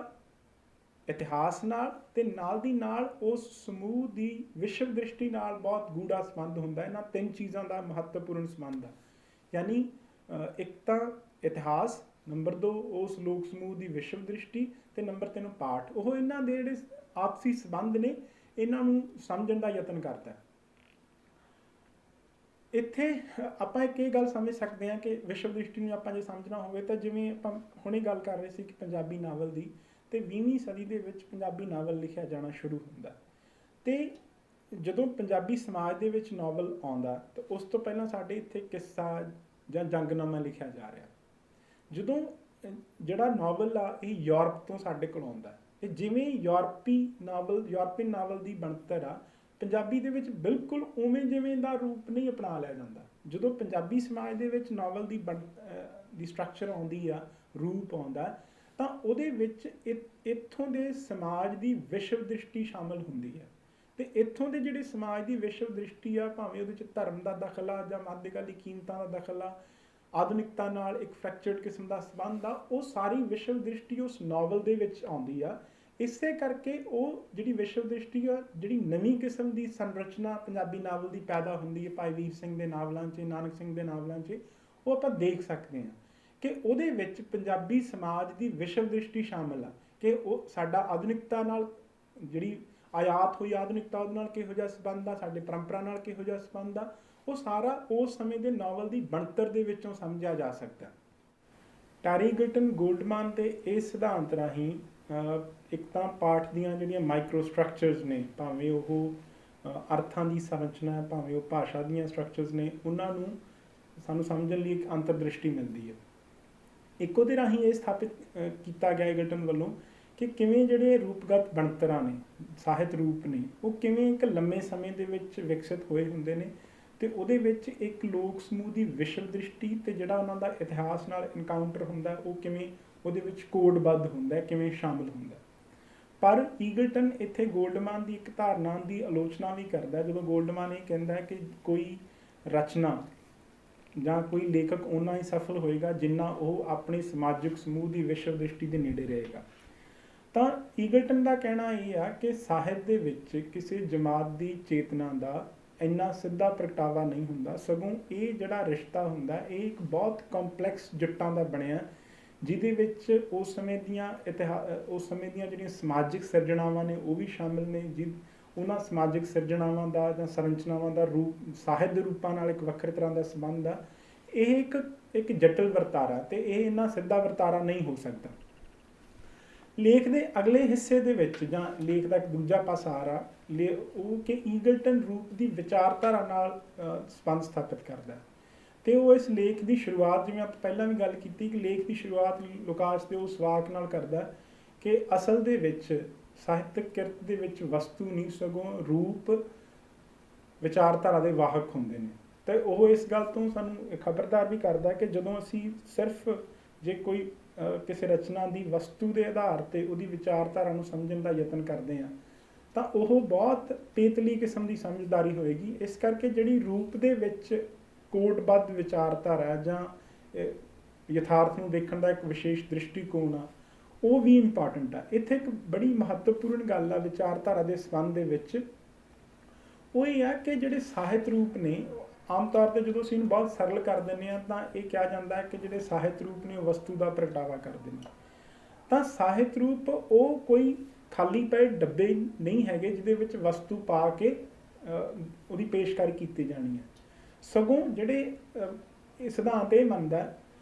ਇਤਿਹਾਸ ਨਾਲ ਤੇ ਨਾਲ ਦੀ ਨਾਲ ਉਸ ਸਮੂਹ ਦੀ ਵਿਸ਼ਵ ਦ੍ਰਿਸ਼ਟੀ ਨਾਲ ਬਹੁਤ ਗੂੜਾ ਸੰਬੰਧ ਹੁੰਦਾ। ਇਹਨਾਂ ਤਿੰਨ ਚੀਜ਼ਾਂ ਦਾ ਮਹੱਤਵਪੂਰਨ ਸੰਬੰਧ ਹੈ, ਯਾਨੀ ਇੱਕ ਤਾਂ ਇਤਿਹਾਸ, ਨੰਬਰ 2 ਉਸ ਲੋਕ ਸਮੂਹ ਦੀ ਵਿਸ਼ਵ ਦ੍ਰਿਸ਼ਟੀ, ਤੇ ਨੰਬਰ 3 ਪਾਠ। ਉਹ ਇਹਨਾਂ ਦੇ ਜਿਹੜੇ ਆਪਸੀ ਸੰਬੰਧ ਨੇ ਇਹਨਾਂ ਨੂੰ ਸਮਝਣ ਦਾ ਯਤਨ ਕਰਦਾ ਹੈ। ਇੱਥੇ ਆਪਾਂ ਇੱਕ ਇਹ ਗੱਲ ਸਮਝ ਸਕਦੇ ਹਾਂ ਕਿ ਵਿਸ਼ਵ ਦ੍ਰਿਸ਼ਟੀ ਨੂੰ ਆਪਾਂ ਜੇ ਸਮਝਣਾ ਹੋਵੇ ਤਾਂ ਜਿਵੇਂ ਆਪਾਂ ਹੁਣੇ ਗੱਲ ਕਰ ਰਹੇ ਸੀ ਕਿ ਪੰਜਾਬੀ ਨਾਵਲ ਦੀ, ਤੇ 20ਵੀਂ ਸਦੀ ਦੇ ਵਿੱਚ ਪੰਜਾਬੀ ਨਾਵਲ ਲਿਖਿਆ ਜਾਣਾ ਸ਼ੁਰੂ ਹੁੰਦਾ। ਤੇ ਜਦੋਂ ਪੰਜਾਬੀ ਸਮਾਜ ਦੇ ਵਿੱਚ ਨਾਵਲ ਆਉਂਦਾ ਤਾਂ ਉਸ ਤੋਂ ਪਹਿਲਾਂ ਸਾਡੇ ਇੱਥੇ ਕਿੱਸਾ ਜਾਂ ਜੰਗਨਾਮਾ ਲਿਖਿਆ ਜਾ ਰਿਹਾ। ਜਦੋਂ ਜਿਹੜਾ ਨਾਵਲ ਆ ਇਹ ਯੂਰਪ ਤੋਂ ਸਾਡੇ ਕੋਲ ਆਉਂਦਾ, ਤੇ ਜਿਵੇਂ ਯੂਰਪੀਅਨ ਨਾਵਲ ਦੀ ਬਣਤਰ ਆ, ਪੰਜਾਬੀ ਦੇ ਵਿੱਚ ਬਿਲਕੁਲ ਉਵੇਂ ਜਿਵੇਂ ਦਾ ਰੂਪ ਨਹੀਂ ਅਪਣਾ ਲਿਆ ਜਾਂਦਾ। ਜਦੋਂ ਪੰਜਾਬੀ ਸਮਾਜ ਦੇ ਵਿੱਚ ਨਾਵਲ ਦੀ ਸਟਰਕਚਰ ਆਉਂਦੀ ਆ, ਰੂਪ ਆਉਂਦਾ, ਤਾਂ ਉਹਦੇ ਵਿੱਚ ਇੱਥੋਂ ਦੇ ਸਮਾਜ ਦੀ ਵਿਸ਼ਵ ਦ੍ਰਿਸ਼ਟੀ ਸ਼ਾਮਿਲ ਹੁੰਦੀ ਹੈ। ਤੇ ਇੱਥੋਂ ਦੇ ਜਿਹੜੇ ਸਮਾਜ ਦੀ ਵਿਸ਼ਵ ਦ੍ਰਿਸ਼ਟੀ ਆ, ਭਾਵੇਂ ਉਹਦੇ 'ਚ ਧਰਮ ਦਾ ਦਖਲ ਆ ਜਾਂ ਮੱਧਕਾਲੀ ਕੀਮਤਾਂ ਦਾ ਦਖਲ ਆ, ਆਧੁਨਿਕਤਾ ਨਾਲ ਇੱਕ ਫ੍ਰੈਕਚਰਡ ਕਿਸਮ ਦਾ ਸੰਬੰਧ ਆ, ਉਹ ਸਾਰੀ ਵਿਸ਼ਵ ਦ੍ਰਿਸ਼ਟੀ ਉਸ ਨਾਵਲ ਦੇ ਵਿੱਚ ਆਉਂਦੀ ਆ। ਇਸੇ ਕਰਕੇ ਉਹ ਜਿਹੜੀ ਵਿਸ਼ਵ ਦ੍ਰਿਸ਼ਟੀ ਆ, ਜਿਹੜੀ ਨਵੀਂ ਕਿਸਮ ਦੀ ਸੰਰਚਨਾ ਪੰਜਾਬੀ ਨਾਵਲ ਦੀ ਪੈਦਾ ਹੁੰਦੀ ਹੈ ਭਾਈ ਵੀਰ ਸਿੰਘ ਦੇ ਨਾਵਲਾਂ 'ਚ, ਨਾਨਕ ਸਿੰਘ ਦੇ ਨਾਵਲਾਂ 'ਚ, ਉਹ ਆਪਾਂ ਦੇਖ ਸਕਦੇ ਹਾਂ ਕਿ ਉਹਦੇ ਵਿੱਚ ਪੰਜਾਬੀ ਸਮਾਜ ਦੀ ਵਿਸ਼ਵ ਦ੍ਰਿਸ਼ਟੀ ਸ਼ਾਮਿਲ ਆ ਕਿ ਉਹ ਸਾਡਾ ਆਧੁਨਿਕਤਾ ਨਾਲ, ਜਿਹੜੀ ਆਯਾਤ ਹੋਈ ਆਧੁਨਿਕਤਾ, ਉਹਦੇ ਨਾਲ ਕਿਹੋ ਜਿਹਾ ਸੰਬੰਧ ਆ, ਸਾਡੇ ਪਰੰਪਰਾ ਨਾਲ ਕਿਹੋ ਜਿਹਾ ਸੰਬੰਧ ਆ, ਉਹ ਸਾਰਾ ਉਸ ਸਮੇਂ ਦੇ ਨਾਵਲ ਦੀ ਬਣਤਰ ਦੇ ਵਿੱਚੋਂ ਸਮਝਿਆ ਜਾ ਸਕਦਾ। ਟੈਰੀ ਈਗਲਟਨ ਗੋਲਡਮਾਨ ਦੇ ਇਸ ਸਿਧਾਂਤ ਰਾਹੀਂ ਇੱਕ ਤਾਂ ਪਾਠ ਦੀਆਂ ਜਿਹੜੀਆਂ ਮਾਈਕਰੋ ਸਟਰਕਚਰਸ ਨੇ, ਭਾਵੇਂ ਉਹ ਅਰਥਾਂ ਦੀ ਸੰਰਚਨਾ, ਭਾਵੇਂ ਉਹ ਭਾਸ਼ਾ ਦੀਆਂ ਸਟਰਕਚਰਸ ਨੇ, ਉਹਨਾਂ ਨੂੰ ਸਾਨੂੰ ਸਮਝਣ ਲਈ ਇੱਕ ਅੰਤਰਦ੍ਰਿਸ਼ਟੀ ਮਿਲਦੀ ਹੈ। ਇੱਕ ਉਹਦੇ ਰਾਹੀਂ ਇਹ ਸਥਾਪਿਤ ਕੀਤਾ ਗਿਆ ਈਗਲਟਨ ਵੱਲੋਂ ਕਿ ਕਿਵੇਂ ਜਿਹੜੇ ਰੂਪਗਤ ਬਣਤਰਾਂ ਨੇ, ਸਾਹਿਤ ਰੂਪ ਨੇ, ਉਹ ਕਿਵੇਂ ਇੱਕ ਲੰਮੇ ਸਮੇਂ ਦੇ ਵਿੱਚ ਵਿਕਸਿਤ ਹੋਏ ਹੁੰਦੇ ਨੇ, ਅਤੇ ਉਹਦੇ ਵਿੱਚ ਇੱਕ ਲੋਕ ਸਮੂਹ ਦੀ ਵਿਸ਼ਵ ਦ੍ਰਿਸ਼ਟੀ ਅਤੇ ਜਿਹੜਾ ਉਹਨਾਂ ਦਾ ਇਤਿਹਾਸ ਨਾਲ ਇਨਕਾਊਂਟਰ ਹੁੰਦਾ ਉਹ ਕਿਵੇਂ ਉਹਦੇ ਵਿੱਚ ਕੋਡਬੱਧ ਹੁੰਦਾ, ਕਿਵੇਂ ਸ਼ਾਮਿਲ ਹੁੰਦਾ। ਪਰ ਈਗਲਟਨ ਇੱਥੇ ਗੋਲਡਮਾਨ ਦੀ ਇੱਕ ਧਾਰਨਾ ਦੀ ਆਲੋਚਨਾ ਵੀ ਕਰਦਾ, ਜਦੋਂ ਗੋਲਡਮਾਨ ਇਹ ਕਹਿੰਦਾ ਕਿ ਕੋਈ ਰਚਨਾ ਜਾਂ ਕੋਈ ਲੇਖਕ ਓਨਾ ਹੀ ਸਫਲ ਹੋਏਗਾ ਜਿੰਨਾ ਉਹ ਆਪਣੇ ਸਮਾਜਿਕ ਸਮੂਹ ਦੀ ਵਿਸ਼ਵ ਦ੍ਰਿਸ਼ਟੀ ਦੇ ਨੇੜੇ ਰਹੇਗਾ। ਤਾਂ ਈਗਲਟਨ ਦਾ ਕਹਿਣਾ ਇਹ ਆ ਕਿ ਸਾਹਿਤ ਦੇ ਵਿੱਚ ਕਿਸੇ ਜਮਾਤ ਦੀ ਚੇਤਨਾ ਦਾ ਇੰਨਾ ਸਿੱਧਾ ਪ੍ਰਗਟਾਵਾ ਨਹੀਂ ਹੁੰਦਾ, ਸਗੋਂ ਇਹ ਜਿਹੜਾ ਰਿਸ਼ਤਾ ਹੁੰਦਾ ਇਹ ਇੱਕ ਬਹੁਤ ਕੰਪਲੈਕਸ ਜੁੱਟਾਂ ਦਾ ਬਣਿਆ, ਜਿਹਦੇ ਵਿੱਚ ਉਸ ਸਮੇਂ ਦੀਆਂ ਜਿਹੜੀਆਂ ਸਮਾਜਿਕ ਸਿਰਜਣਾਵਾਂ ਨੇ ਉਹ ਵੀ ਸ਼ਾਮਿਲ ਨੇ, ਉਹਨਾਂ ਸਮਾਜਿਕ ਸਿਰਜਣਾਵਾਂ ਦਾ ਜਾਂ ਸੰਰਚਨਾਵਾਂ ਦਾ ਰੂਪ ਸਾਹਿਤ ਦੇ ਰੂਪਾਂ ਨਾਲ ਇੱਕ ਵੱਖਰੇ ਤਰ੍ਹਾਂ ਦਾ ਸੰਬੰਧ ਆ। ਇਹ ਇੱਕ ਜਟਿਲ ਵਰਤਾਰਾ ਅਤੇ ਇਹ ਇੰਨਾ ਸਿੱਧਾ ਵਰਤਾਰਾ ਨਹੀਂ ਹੋ ਸਕਦਾ। ਲੇਖ ਦੇ ਅਗਲੇ ਹਿੱਸੇ ਦੇ ਵਿੱਚ ਜਾਂ ਲੇਖ ਦਾ ਇੱਕ ਦੂਜਾ ਪਾਸਾ ਆ ਰਿਹਾ ਉਹ ਕਿ ਈਗਲਟਨ ਰੂਪ ਦੀ ਵਿਚਾਰਧਾਰਾ ਨਾਲ ਸੰਬੰਧ ਸਥਾਪਿਤ ਕਰਦਾ, ਅਤੇ ਉਹ ਇਸ ਲੇਖ ਦੀ ਸ਼ੁਰੂਆਤ, ਜਿਵੇਂ ਆਪਾਂ ਪਹਿਲਾਂ ਵੀ ਗੱਲ ਕੀਤੀ ਕਿ ਲੇਖ ਦੀ ਸ਼ੁਰੂਆਤ ਲੁਕਾਸ ਦੇ ਉਸ ਵਾਕ ਨਾਲ ਕਰਦਾ ਕਿ ਅਸਲ ਦੇ ਵਿੱਚ ਸਾਹਿਤਕ ਕਿਰਤ ਦੇ ਵਿੱਚ ਵਸਤੂ ਨਹੀਂ ਸਗੋਂ ਰੂਪ ਵਿਚਾਰਧਾਰਾ ਦੇ ਵਾਹਕ ਹੁੰਦੇ ਨੇ। ਅਤੇ ਉਹ ਇਸ ਗੱਲ ਤੋਂ ਸਾਨੂੰ ਖਬਰਦਾਰ ਵੀ ਕਰਦਾ ਕਿ ਜਦੋਂ ਅਸੀਂ ਸਿਰਫ ਜੇ ਕੋਈ ਕਿਸੇ ਰਚਨਾ ਦੀ ਵਸਤੂ ਦੇ ਆਧਾਰ 'ਤੇ ਉਹਦੀ ਵਿਚਾਰਧਾਰਾ ਨੂੰ ਸਮਝਣ ਦਾ ਯਤਨ ਕਰਦੇ ਹਾਂ ਤਾਂ ਉਹ ਬਹੁਤ ਪੇਤਲੀ ਕਿਸਮ ਦੀ ਸਮਝਦਾਰੀ ਹੋਏਗੀ। ਇਸ ਕਰਕੇ ਜਿਹੜੀ ਰੂਪ ਦੇ ਵਿੱਚ ਕੋਡਬੱਧ ਵਿਚਾਰਧਾਰਾ ਜਾਂ ਯਥਾਰਥ ਨੂੰ ਦੇਖਣ ਦਾ ਇੱਕ ਵਿਸ਼ੇਸ਼ ਦ੍ਰਿਸ਼ਟੀਕੋਣ ਆ ਉਹ ਵੀ ਇੰਪੋਰਟੈਂਟ ਆ। ਇੱਥੇ ਇੱਕ ਬੜੀ ਮਹੱਤਵਪੂਰਨ ਗੱਲ ਆ ਵਿਚਾਰਧਾਰਾ ਦੇ ਸੰਬੰਧ ਦੇ ਵਿੱਚ, ਉਹ ਇਹ ਆ ਕਿ ਜਿਹੜੇ ਸਾਹਿਤ ਰੂਪ ਨੇ ਆਮ ਤੌਰ 'ਤੇ ਜਦੋਂ ਅਸੀਂ ਇਹਨੂੰ ਬਹੁਤ ਸਰਲ ਕਰ ਦਿੰਦੇ ਹਾਂ ਤਾਂ ਇਹ ਕਿਹਾ ਜਾਂਦਾ ਹੈ ਕਿ ਜਿਹੜੇ ਸਾਹਿਤ ਰੂਪ ਨੇ ਉਹ ਵਸਤੂ ਦਾ ਪ੍ਰਗਟਾਵਾ ਕਰਦੇ ਨੇ। ਤਾਂ ਸਾਹਿਤ ਰੂਪ ਉਹ ਕੋਈ ਖਾਲੀ ਪਏ ਡੱਬੇ ਨਹੀਂ ਹੈਗੇ ਜਿਹਦੇ ਵਿੱਚ ਵਸਤੂ ਪਾ ਕੇ ਉਹਦੀ ਪੇਸ਼ਕਾਰੀ ਕੀਤੀ ਜਾਣੀ ਹੈ, ਸਗੋਂ ਜਿਹੜੇ ਇਹ ਸਿਧਾਂਤ ਇਹ ਮੰਨਦਾ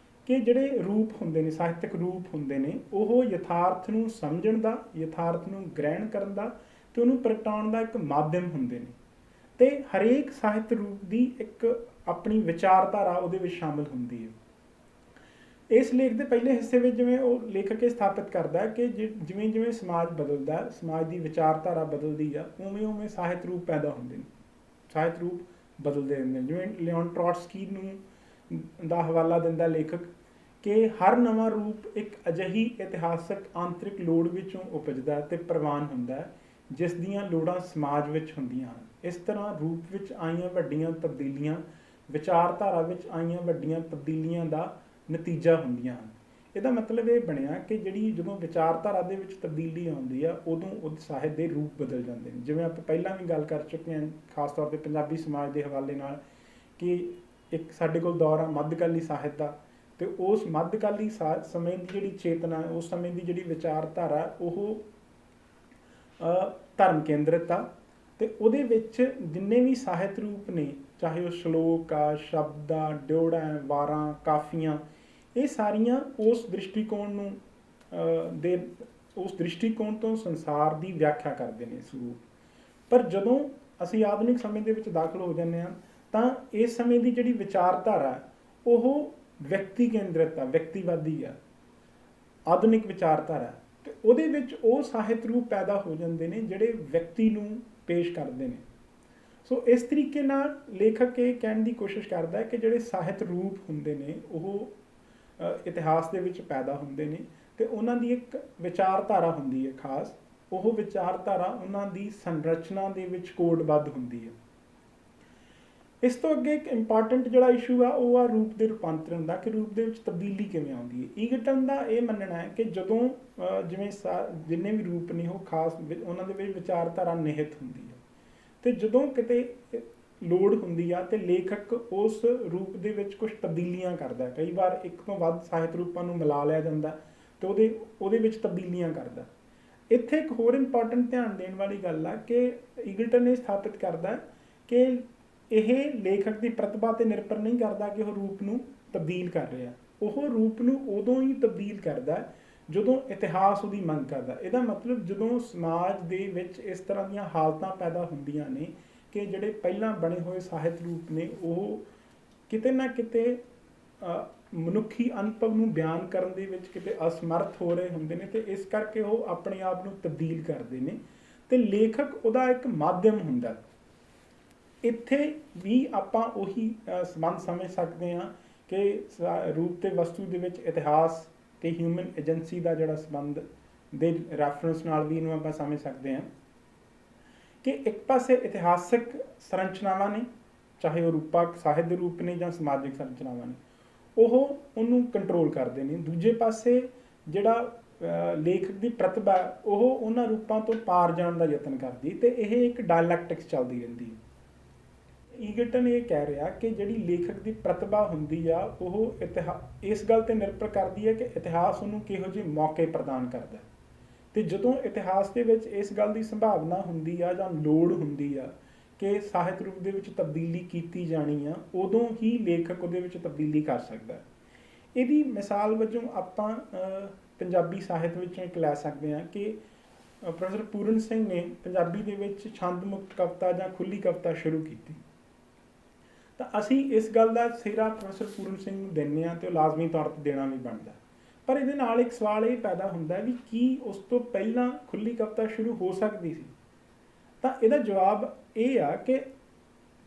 ਕਿ ਜਿਹੜੇ ਰੂਪ ਹੁੰਦੇ ਨੇ, ਸਾਹਿਤਕ ਰੂਪ ਹੁੰਦੇ ਨੇ, ਉਹ ਯਥਾਰਥ ਨੂੰ ਸਮਝਣ ਦਾ, ਯਥਾਰਥ ਨੂੰ ਗ੍ਰਹਿਣ ਕਰਨ ਦਾ ਅਤੇ ਉਹਨੂੰ ਪ੍ਰਗਟਾਉਣ ਦਾ ਇੱਕ ਮਾਧਿਅਮ ਹੁੰਦੇ ਨੇ। ਅਤੇ ਹਰੇਕ ਸਾਹਿਤ ਰੂਪ ਦੀ ਇੱਕ ਆਪਣੀ ਵਿਚਾਰਧਾਰਾ ਉਹਦੇ ਵਿੱਚ ਸ਼ਾਮਿਲ ਹੁੰਦੀ ਹੈ। ਇਸ ਲੇਖ ਦੇ ਪਹਿਲੇ ਹਿੱਸੇ ਵਿੱਚ ਜਿਵੇਂ ਉਹ ਲੇਖਕ ਇਹ ਸਥਾਪਿਤ ਕਰਦਾ ਕਿ ਜਿਵੇਂ ਜਿਵੇਂ ਸਮਾਜ ਬਦਲਦਾ, ਸਮਾਜ ਦੀ ਵਿਚਾਰਧਾਰਾ ਬਦਲਦੀ ਆ, ਉਵੇਂ ਉਵੇਂ ਸਾਹਿਤ ਰੂਪ ਪੈਦਾ ਹੁੰਦੇ ਨੇ, ਸਾਹਿਤ ਰੂਪ ਬਦਲਦੇ ਰਹਿੰਦੇ ਨੇ। ਜਿਵੇਂ ਲਿਓਨ ਟਰੋਟਸਕੀ ਨੂੰ ਦਾ ਹਵਾਲਾ ਦਿੰਦਾ ਲੇਖਕ ਕਿ ਹਰ ਨਵਾਂ ਰੂਪ ਇੱਕ ਅਜਿਹੀ ਇਤਿਹਾਸਕ ਆਂਤਰਿਕ ਲੋੜ ਵਿੱਚੋਂ ਉਪਜਦਾ ਅਤੇ ਪ੍ਰਵਾਨ ਹੁੰਦਾ ਜਿਸ ਦੀਆਂ ਲੋੜਾਂ ਸਮਾਜ ਵਿੱਚ ਹੁੰਦੀਆਂ ਹਨ। ਇਸ ਤਰ੍ਹਾਂ ਰੂਪ ਵਿੱਚ ਆਈਆਂ ਵੱਡੀਆਂ ਤਬਦੀਲੀਆਂ ਵਿਚਾਰਧਾਰਾ ਵਿੱਚ ਆਈਆਂ ਵੱਡੀਆਂ ਤਬਦੀਲੀਆਂ ਦਾ ਨਤੀਜਾ ਹੁੰਦੀਆਂ ਹਨ। ਇਹਦਾ ਮਤਲਬ ਇਹ ਬਣਿਆ ਕਿ ਜਿਹੜੀ ਜਦੋਂ ਵਿਚਾਰਧਾਰਾ ਦੇ ਵਿੱਚ ਤਬਦੀਲੀ ਆਉਂਦੀ ਆ ਉਦੋਂ ਉਹ ਸਾਹਿਤ ਦੇ ਰੂਪ ਬਦਲ ਜਾਂਦੇ ਨੇ। ਜਿਵੇਂ ਆਪਾਂ ਪਹਿਲਾਂ ਵੀ ਗੱਲ ਕਰ ਚੁੱਕੇ ਹਾਂ ਖਾਸ ਤੌਰ 'ਤੇ ਪੰਜਾਬੀ ਸਮਾਜ ਦੇ ਹਵਾਲੇ ਨਾਲ ਕਿ ਇੱਕ ਸਾਡੇ ਕੋਲ ਦੌਰ ਆ ਮੱਧਕਾਲੀ ਸਾਹਿਤ ਦਾ, ਅਤੇ ਉਸ ਮੱਧਕਾਲੀ ਸਮੇਂ ਦੀ ਜਿਹੜੀ ਚੇਤਨਾ, ਉਸ ਸਮੇਂ ਦੀ ਜਿਹੜੀ ਵਿਚਾਰਧਾਰਾ ਉਹ ਧਰਮ ਕੇਂਦਰਿਤ ਆ, ਅਤੇ ਉਹਦੇ ਵਿੱਚ ਜਿੰਨੇ ਵੀ ਸਾਹਿਤ ਰੂਪ ਨੇ, ਚਾਹੇ ਉਹ ਸ਼ਲੋਕ ਆ, ਸ਼ਬਦ ਆ, ਡਿਉੜਾਂ, ਵਾਰਾਂ, ਕਾਫੀਆਂ, ਇਹ ਸਾਰੀਆਂ ਉਸ ਦ੍ਰਿਸ਼ਟੀਕੋਣ ਤੋਂ ਸੰਸਾਰ ਦੀ ਵਿਆਖਿਆ ਕਰਦੇ ਨੇ ਇਸ ਰੂਪ। ਪਰ ਜਦੋਂ ਅਸੀਂ ਆਧੁਨਿਕ ਸਮੇਂ ਦੇ ਵਿੱਚ ਦਾਖਲ ਹੋ ਜਾਂਦੇ ਹਾਂ ਤਾਂ ਇਸ ਸਮੇਂ ਦੀ ਜਿਹੜੀ ਵਿਚਾਰਧਾਰਾ ਉਹ ਵਿਅਕਤੀ ਕੇਂਦਰਿਤ ਆ, ਵਿਅਕਤੀਵਾਦੀ ਆ, ਆਧੁਨਿਕ ਵਿਚਾਰਧਾਰਾ, ਅਤੇ ਉਹਦੇ ਵਿੱਚ ਉਹ ਸਾਹਿਤ ਰੂਪ ਪੈਦਾ ਹੋ ਜਾਂਦੇ ਨੇ ਜਿਹੜੇ ਵਿਅਕਤੀ ਨੂੰ ਪੇਸ਼ ਕਰਦੇ ਨੇ। ਸੋ ਇਸ ਤਰੀਕੇ ਨਾਲ ਲੇਖਕ ਇਹ ਕਹਿਣ ਦੀ ਕੋਸ਼ਿਸ਼ ਕਰਦਾ ਹੈ ਕਿ ਜਿਹੜੇ ਸਾਹਿਤ ਰੂਪ ਹੁੰਦੇ ਨੇ ਉਹ ਇਤਿਹਾਸ ਦੇ ਵਿੱਚ ਪੈਦਾ ਹੁੰਦੇ ਨੇ ਅਤੇ ਉਹਨਾਂ ਦੀ ਇੱਕ ਵਿਚਾਰਧਾਰਾ ਹੁੰਦੀ ਹੈ ਖਾਸ, ਉਹ ਵਿਚਾਰਧਾਰਾ ਉਹਨਾਂ ਦੀ ਸੰਰਚਨਾ ਦੇ ਵਿੱਚ ਕੋਡਬੱਧ ਹੁੰਦੀ ਹੈ। ਇਸ ਤੋਂ ਅੱਗੇ ਇੱਕ ਇੰਪੋਰਟੈਂਟ ਜਿਹੜਾ ਇਸ਼ੂ ਆ ਉਹ ਆ ਰੂਪ ਦੇ ਰੂਪਾਂਤਰਨ ਦਾ, ਕਿ ਰੂਪ ਦੇ ਵਿੱਚ ਤਬਦੀਲੀ ਕਿਵੇਂ ਆਉਂਦੀ ਹੈ। ਈਗਲਟਨ ਦਾ ਇਹ ਮੰਨਣਾ ਹੈ ਕਿ ਜਦੋਂ ਜਿਵੇਂ ਜਿੰਨੇ ਵੀ ਰੂਪ ਨੇ ਉਹ ਖਾਸ ਉਹਨਾਂ ਦੇ ਵਿੱਚ ਵਿਚਾਰਧਾਰਾ ਨਿਹਿਤ ਹੁੰਦੀ ਹੈ, ਅਤੇ ਜਦੋਂ ਕਿਤੇ ਲੋੜ ਹੁੰਦੀ ਆ ਅਤੇ ਲੇਖਕ ਉਸ ਰੂਪ ਦੇ ਵਿੱਚ ਕੁਛ ਤਬਦੀਲੀਆਂ ਕਰਦਾ, ਕਈ ਵਾਰ ਇੱਕ ਤੋਂ ਵੱਧ ਸਾਹਿਤ ਰੂਪਾਂ ਨੂੰ ਮਿਲਾ ਲਿਆ ਜਾਂਦਾ ਅਤੇ ਉਹਦੇ ਵਿੱਚ ਤਬਦੀਲੀਆਂ ਕਰਦਾ। ਇੱਥੇ ਇੱਕ ਹੋਰ ਇੰਪੋਰਟੈਂਟ ਧਿਆਨ ਦੇਣ ਵਾਲੀ ਗੱਲ ਆ ਕਿ ਈਗਲਟਨ ਇਹ ਸਥਾਪਿਤ ਕਰਦਾ ਕਿ ਇਹ ਲੇਖਕ ਦੀ ਪ੍ਰਤਿਭਾ 'ਤੇ ਨਿਰਭਰ ਨਹੀਂ ਕਰਦਾ ਕਿ ਉਹ ਰੂਪ ਨੂੰ ਤਬਦੀਲ ਕਰ ਰਿਹਾ, ਉਹ ਰੂਪ ਨੂੰ ਉਦੋਂ ਹੀ ਤਬਦੀਲ ਕਰਦਾ ਜਦੋਂ ਇਤਿਹਾਸ ਉਹਦੀ ਮੰਗ ਕਰਦਾ। ਇਹਦਾ ਮਤਲਬ ਜਦੋਂ ਸਮਾਜ ਦੇ ਵਿੱਚ ਇਸ ਤਰ੍ਹਾਂ ਦੀਆਂ ਹਾਲਤਾਂ ਪੈਦਾ ਹੁੰਦੀਆਂ ਨੇ ਕਿ ਜਿਹੜੇ ਪਹਿਲਾਂ ਬਣੇ ਹੋਏ ਸਾਹਿਤ ਰੂਪ ਨੇ ਉਹ ਕਿਤੇ ਨਾ ਕਿਤੇ ਮਨੁੱਖੀ ਅਨੁਭਵ ਨੂੰ ਬਿਆਨ ਕਰਨ ਦੇ ਵਿੱਚ ਕਿਤੇ ਅਸਮਰਥ ਹੋ ਰਹੇ ਹੁੰਦੇ ਨੇ, ਤੇ ਇਸ ਕਰਕੇ ਉਹ ਆਪਣੇ ਆਪ ਨੂੰ ਤਬਦੀਲ ਕਰਦੇ ਨੇ, ਤੇ ਲੇਖਕ ਉਹਦਾ ਇੱਕ ਮਾਧਿਅਮ ਹੁੰਦਾ। ਇੱਥੇ ਵੀ ਆਪਾਂ ਉਹੀ ਸੰਬੰਧ ਸਮਝ ਸਕਦੇ ਹਾਂ ਕਿ ਰੂਪ ਤੇ ਵਸਤੂ ਦੇ ਵਿੱਚ ਇਤਿਹਾਸ ਤੇ ਹਿਊਮਨ ਏਜੰਸੀ ਦਾ ਜਿਹੜਾ ਸੰਬੰਧ ਦੇ ਰੈਫਰੈਂਸ ਨਾਲ ਵੀ ਇਹਨੂੰ ਆਪਾਂ ਸਮਝ ਸਕਦੇ ਹਾਂ ਕਿ ਇੱਕ ਪਾਸੇ ਇਤਿਹਾਸਕ ਸੰਰਚਨਾਵਾਂ ਨੇ, ਚਾਹੇ ਉਹ ਰੂਪਕ ਸਾਹਿਤ ਦੇ ਰੂਪ ਨੇ ਜਾਂ ਸਮਾਜਿਕ ਸੰਰਚਨਾਵਾਂ ਨੇ, ਉਹ ਉਹਨੂੰ ਕੰਟਰੋਲ ਕਰਦੇ ਨੇ। ਦੂਜੇ ਪਾਸੇ ਜਿਹੜਾ ਲੇਖਕ ਦੀ ਪ੍ਰਤਿਭਾ ਉਹ ਉਹਨਾਂ ਰੂਪਾਂ ਤੋਂ ਪਾਰ ਜਾਣ ਦਾ ਯਤਨ ਕਰਦੀ, ਤੇ ਇਹ ਇੱਕ ਡਾਇਲੈਕਟਿਕਸ ਚੱਲਦੀ ਰਹਿੰਦੀ ਹੈ। ਈਗਟਨ ਇਹ ਕਹਿ ਰਿਹਾ ਕਿ ਜਿਹੜੀ ਲੇਖਕ ਦੀ ਪ੍ਰਤਿਭਾ ਹੁੰਦੀ ਆ ਉਹ ਇਸ ਗੱਲ 'ਤੇ ਨਿਰਭਰ ਕਰਦੀ ਹੈ ਕਿ ਇਤਿਹਾਸ ਉਹਨੂੰ ਕਿਹੋ ਜਿਹੇ ਮੌਕੇ ਪ੍ਰਦਾਨ ਕਰਦਾ, ਅਤੇ ਜਦੋਂ ਇਤਿਹਾਸ ਦੇ ਵਿੱਚ ਇਸ ਗੱਲ ਦੀ ਸੰਭਾਵਨਾ ਹੁੰਦੀ ਆ ਜਾਂ ਲੋੜ ਹੁੰਦੀ ਆ ਕਿ ਸਾਹਿਤ ਰੂਪ ਦੇ ਵਿੱਚ ਤਬਦੀਲੀ ਕੀਤੀ ਜਾਣੀ ਆ, ਉਦੋਂ ਹੀ ਲੇਖਕ ਉਹਦੇ ਵਿੱਚ ਤਬਦੀਲੀ ਕਰ ਸਕਦਾ। ਇਹਦੀ ਮਿਸਾਲ ਵਜੋਂ ਆਪਾਂ ਪੰਜਾਬੀ ਸਾਹਿਤ ਵਿੱਚੋਂ ਇੱਕ ਲੈ ਸਕਦੇ ਹਾਂ ਕਿ ਪ੍ਰੋਫੈਸਰ ਪੂਰਨ ਸਿੰਘ ਨੇ ਪੰਜਾਬੀ ਦੇ ਵਿੱਚ ਛੰਦ ਮੁਕਤ ਕਵਿਤਾ ਜਾਂ ਖੁੱਲ੍ਹੀ ਕਵਿਤਾ ਸ਼ੁਰੂ ਕੀਤੀ, ਤਾਂ ਅਸੀਂ ਇਸ ਗੱਲ ਦਾ ਸਿਹਰਾ ਪ੍ਰੋਫੈਸਰ ਪੂਰਨ ਸਿੰਘ ਨੂੰ ਦਿੰਦੇ ਹਾਂ, ਅਤੇ ਉਹ ਲਾਜ਼ਮੀ ਤੌਰ 'ਤੇ ਦੇਣਾ ਵੀ ਬਣਦਾ। ਪਰ ਇਹਦੇ ਨਾਲ ਇੱਕ ਸਵਾਲ ਇਹ ਪੈਦਾ ਹੁੰਦਾ ਵੀ ਕੀ ਉਸ ਤੋਂ ਪਹਿਲਾਂ ਖੁੱਲ੍ਹੀ ਕਵਿਤਾ ਸ਼ੁਰੂ ਹੋ ਸਕਦੀ ਸੀ? ਤਾਂ ਇਹਦਾ ਜਵਾਬ ਇਹ ਆ ਕਿ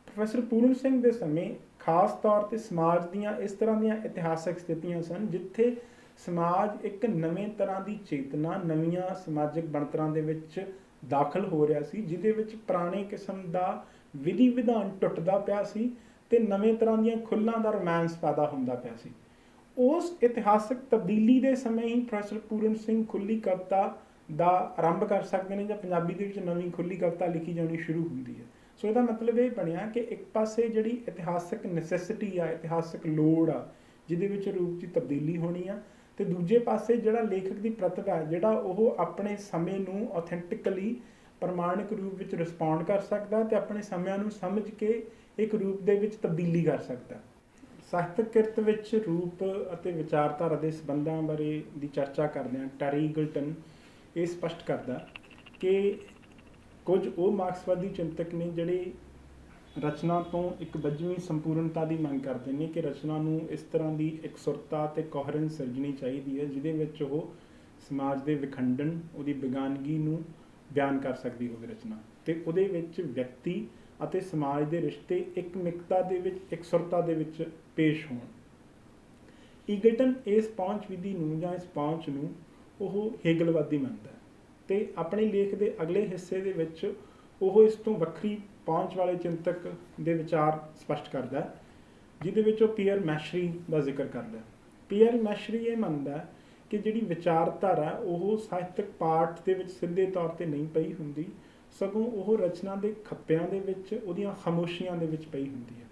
ਪ੍ਰੋਫੈਸਰ ਪੂਰਨ ਸਿੰਘ ਦੇ ਸਮੇਂ ਖਾਸ ਤੌਰ 'ਤੇ ਸਮਾਜ ਦੀਆਂ ਇਸ ਤਰ੍ਹਾਂ ਦੀਆਂ ਇਤਿਹਾਸਕ ਸਥਿਤੀਆਂ ਸਨ ਜਿੱਥੇ ਸਮਾਜ ਇੱਕ ਨਵੇਂ ਤਰ੍ਹਾਂ ਦੀ ਚੇਤਨਾ, ਨਵੀਆਂ ਸਮਾਜਿਕ ਬਣਤਰਾਂ ਦੇ ਵਿੱਚ ਦਾਖਲ ਹੋ ਰਿਹਾ ਸੀ, ਜਿਹਦੇ ਵਿੱਚ ਪੁਰਾਣੇ ਕਿਸਮ ਦਾ ਵਿਧੀ ਵਿਧਾਨ ਟੁੱਟਦਾ ਪਿਆ ਸੀ ਅਤੇ ਨਵੇਂ ਤਰ੍ਹਾਂ ਦੀਆਂ ਖੁੱਲ੍ਹਾਂ ਦਾ ਰੋਮਾਂਸ ਪੈਦਾ ਹੁੰਦਾ ਪਿਆ ਸੀ। ਉਸ ਇਤਿਹਾਸਕ ਤਬਦੀਲੀ ਦੇ ਸਮੇਂ ਹੀ ਪ੍ਰੋਫੈਸਰ ਪੂਰਨ ਸਿੰਘ ਖੁੱਲ੍ਹੀ ਕਵਿਤਾ ਦਾ ਆਰੰਭ ਕਰ ਸਕਦੇ ਨੇ, ਜਾਂ ਪੰਜਾਬੀ ਦੇ ਵਿੱਚ ਨਵੀਂ ਖੁੱਲ੍ਹੀ ਕਵਿਤਾ ਲਿਖੀ ਜਾਣੀ ਸ਼ੁਰੂ ਹੁੰਦੀ ਹੈ। ਸੋ ਇਹਦਾ ਮਤਲਬ ਇਹ ਬਣਿਆ ਕਿ ਇੱਕ ਪਾਸੇ ਜਿਹੜੀ ਇਤਿਹਾਸਕ ਨੈਸੈਸਿਟੀ ਆ, ਇਤਿਹਾਸਕ ਲੋੜ ਆ ਜਿਹਦੇ ਵਿੱਚ ਰੂਪ ਦੀ ਤਬਦੀਲੀ ਹੋਣੀ ਆ, ਅਤੇ ਦੂਜੇ ਪਾਸੇ ਜਿਹੜਾ ਲੇਖਕ ਦੀ ਪ੍ਰਤਿਭਾ ਜਿਹੜਾ ਉਹ ਆਪਣੇ ਸਮੇਂ ਨੂੰ ਔਥੈਂਟਿਕਲੀ ਪ੍ਰਮਾਣਿਕ ਰੂਪ ਵਿੱਚ ਰਿਸਪੌਂਡ ਕਰ ਸਕਦਾ ਅਤੇ ਆਪਣੇ ਸਮਿਆਂ ਨੂੰ ਸਮਝ ਕੇ ਇੱਕ ਰੂਪ ਦੇ ਵਿੱਚ ਤਬਦੀਲੀ ਕਰ ਸਕਦਾ। ਸਾਹਿਤਕ ਕਿਰਤ ਵਿੱਚ ਰੂਪ ਅਤੇ ਵਿਚਾਰਧਾਰਾ ਦੇ ਸੰਬੰਧਾਂ ਬਾਰੇ ਦੀ ਚਰਚਾ ਕਰਦਿਆਂ ਟੈਰੀ ਈਗਲਟਨ ਇਹ ਸਪਸ਼ਟ ਕਰਦਾ ਕਿ ਕੁਝ ਉਹ ਮਾਰਕਸਵਾਦੀ ਚਿੰਤਕ ਨੇ ਜਿਹੜੇ ਰਚਨਾ ਤੋਂ ਇੱਕ ਬੱਝਵੀਂ ਸੰਪੂਰਨਤਾ ਦੀ ਮੰਗ ਕਰਦੇ ਨੇ ਕਿ ਰਚਨਾ ਨੂੰ ਇਸ ਤਰ੍ਹਾਂ ਦੀ ਇਕਸੁਰਤਾ ਅਤੇ ਕੋਹਰੈਂਸ ਸਿਰਜਣੀ ਚਾਹੀਦੀ ਹੈ ਜਿਹਦੇ ਵਿੱਚ ਉਹ ਸਮਾਜ ਦੇ ਵਿਖੰਡਨ, ਉਹਦੀ ਬੇਗਾਨਗੀ ਨੂੰ ਬਿਆਨ ਕਰ ਸਕਦੀ ਹੋਵੇ ਰਚਨਾ, ਅਤੇ ਉਹਦੇ ਵਿੱਚ ਵਿਅਕਤੀ ਅਤੇ ਸਮਾਜ ਦੇ ਰਿਸ਼ਤੇ ਇੱਕ ਮਿਕਤਾ ਦੇ ਵਿੱਚ, ਇਕਸੁਰਤਾ ਦੇ ਵਿੱਚ ਪੇਸ਼ ਹੋਣ। ਈਗਲਟਨ ਇਸ ਪਹੁੰਚ ਵਿਧੀ ਨੂੰ ਜਾਂ ਇਸ ਪਹੁੰਚ ਨੂੰ ਉਹ ਹੇਗਲਵਾਦੀ ਮੰਨਦਾ, ਅਤੇ ਆਪਣੇ ਲੇਖ ਦੇ ਅਗਲੇ ਹਿੱਸੇ ਦੇ ਵਿੱਚ ਉਹ ਇਸ ਤੋਂ ਵੱਖਰੀ ਪਹੁੰਚ ਵਾਲੇ ਚਿੰਤਕ ਦੇ ਵਿਚਾਰ ਸਪਸ਼ਟ ਕਰਦਾ, ਜਿਹਦੇ ਵਿੱਚ ਉਹ ਪੀਅਰ ਮੈਸ਼ਰੀ ਦਾ ਜ਼ਿਕਰ ਕਰਦਾ। ਪੀਅਰ ਮੈਸ਼ਰੀ ਇਹ ਮੰਨਦਾ ਕਿ ਜਿਹੜੀ ਵਿਚਾਰਧਾਰਾ ਉਹ ਸਾਹਿਤਕ ਪਾਠ ਦੇ ਵਿੱਚ ਸਿੱਧੇ ਤੌਰ 'ਤੇ ਨਹੀਂ ਪਈ ਹੁੰਦੀ, ਸਗੋਂ ਉਹ ਰਚਨਾ ਦੇ ਖੱਪਿਆਂ ਦੇ ਵਿੱਚ, ਉਹਦੀਆਂ ਖਾਮੋਸ਼ੀਆਂ ਦੇ ਵਿੱਚ ਪਈ ਹੁੰਦੀ ਹੈ।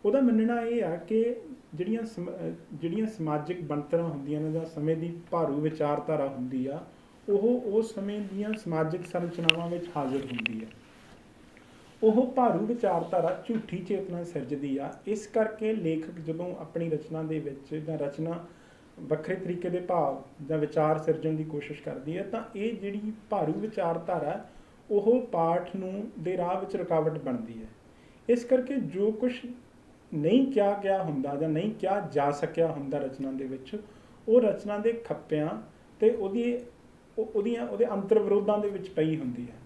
ਉਹਦਾ ਮੰਨਣਾ ਇਹ ਆ ਕਿ ਜਿਹੜੀਆਂ ਸਮਾਜਿਕ ਬਣਤਰਾਂ ਹੁੰਦੀਆਂ ਨੇ ਜਾਂ ਸਮੇਂ ਦੀ ਭਾਰੂ ਵਿਚਾਰਧਾਰਾ ਹੁੰਦੀ ਆ, ਉਹ ਉਸ ਸਮੇਂ ਦੀਆਂ ਸਮਾਜਿਕ ਸੰਰਚਨਾਵਾਂ ਵਿੱਚ ਹਾਜ਼ਰ ਹੁੰਦੀ ਹੈ। ਉਹ ਭਾਰੂ ਵਿਚਾਰਧਾਰਾ ਝੂਠੀ ਚੇਤਨਾ ਸਿਰਜਦੀ ਆ। ਇਸ ਕਰਕੇ ਲੇਖਕ ਜਦੋਂ ਆਪਣੀ ਰਚਨਾ ਦੇ ਵਿੱਚ ਜਾਂ ਰਚਨਾ ਵੱਖਰੇ ਤਰੀਕੇ ਦੇ ਭਾਵ ਜਾਂ ਵਿਚਾਰ ਸਿਰਜਣ ਦੀ ਕੋਸ਼ਿਸ਼ ਕਰਦੀ ਹੈ, ਤਾਂ ਇਹ ਜਿਹੜੀ ਭਾਰੂ ਵਿਚਾਰਧਾਰਾ ਉਹ ਪਾਠ ਨੂੰ ਦੇ ਰਾਹ ਵਿੱਚ ਰੁਕਾਵਟ ਬਣਦੀ ਹੈ। ਇਸ ਕਰਕੇ ਜੋ ਕੁਛ ਨਹੀਂ ਕਿਹਾ ਗਿਆ ਹੁੰਦਾ ਜਾਂ ਨਹੀਂ ਕਿਹਾ ਜਾ ਸਕਿਆ ਹੁੰਦਾ ਰਚਨਾ ਦੇ ਵਿੱਚ, ਉਹ ਰਚਨਾ ਦੇ ਖੱਪਿਆਂ ਅਤੇ ਉਹਦੇ ਅੰਤਰ ਵਿਰੋਧਾਂ ਦੇ ਵਿੱਚ ਪਈ ਹੁੰਦੀ ਹੈ।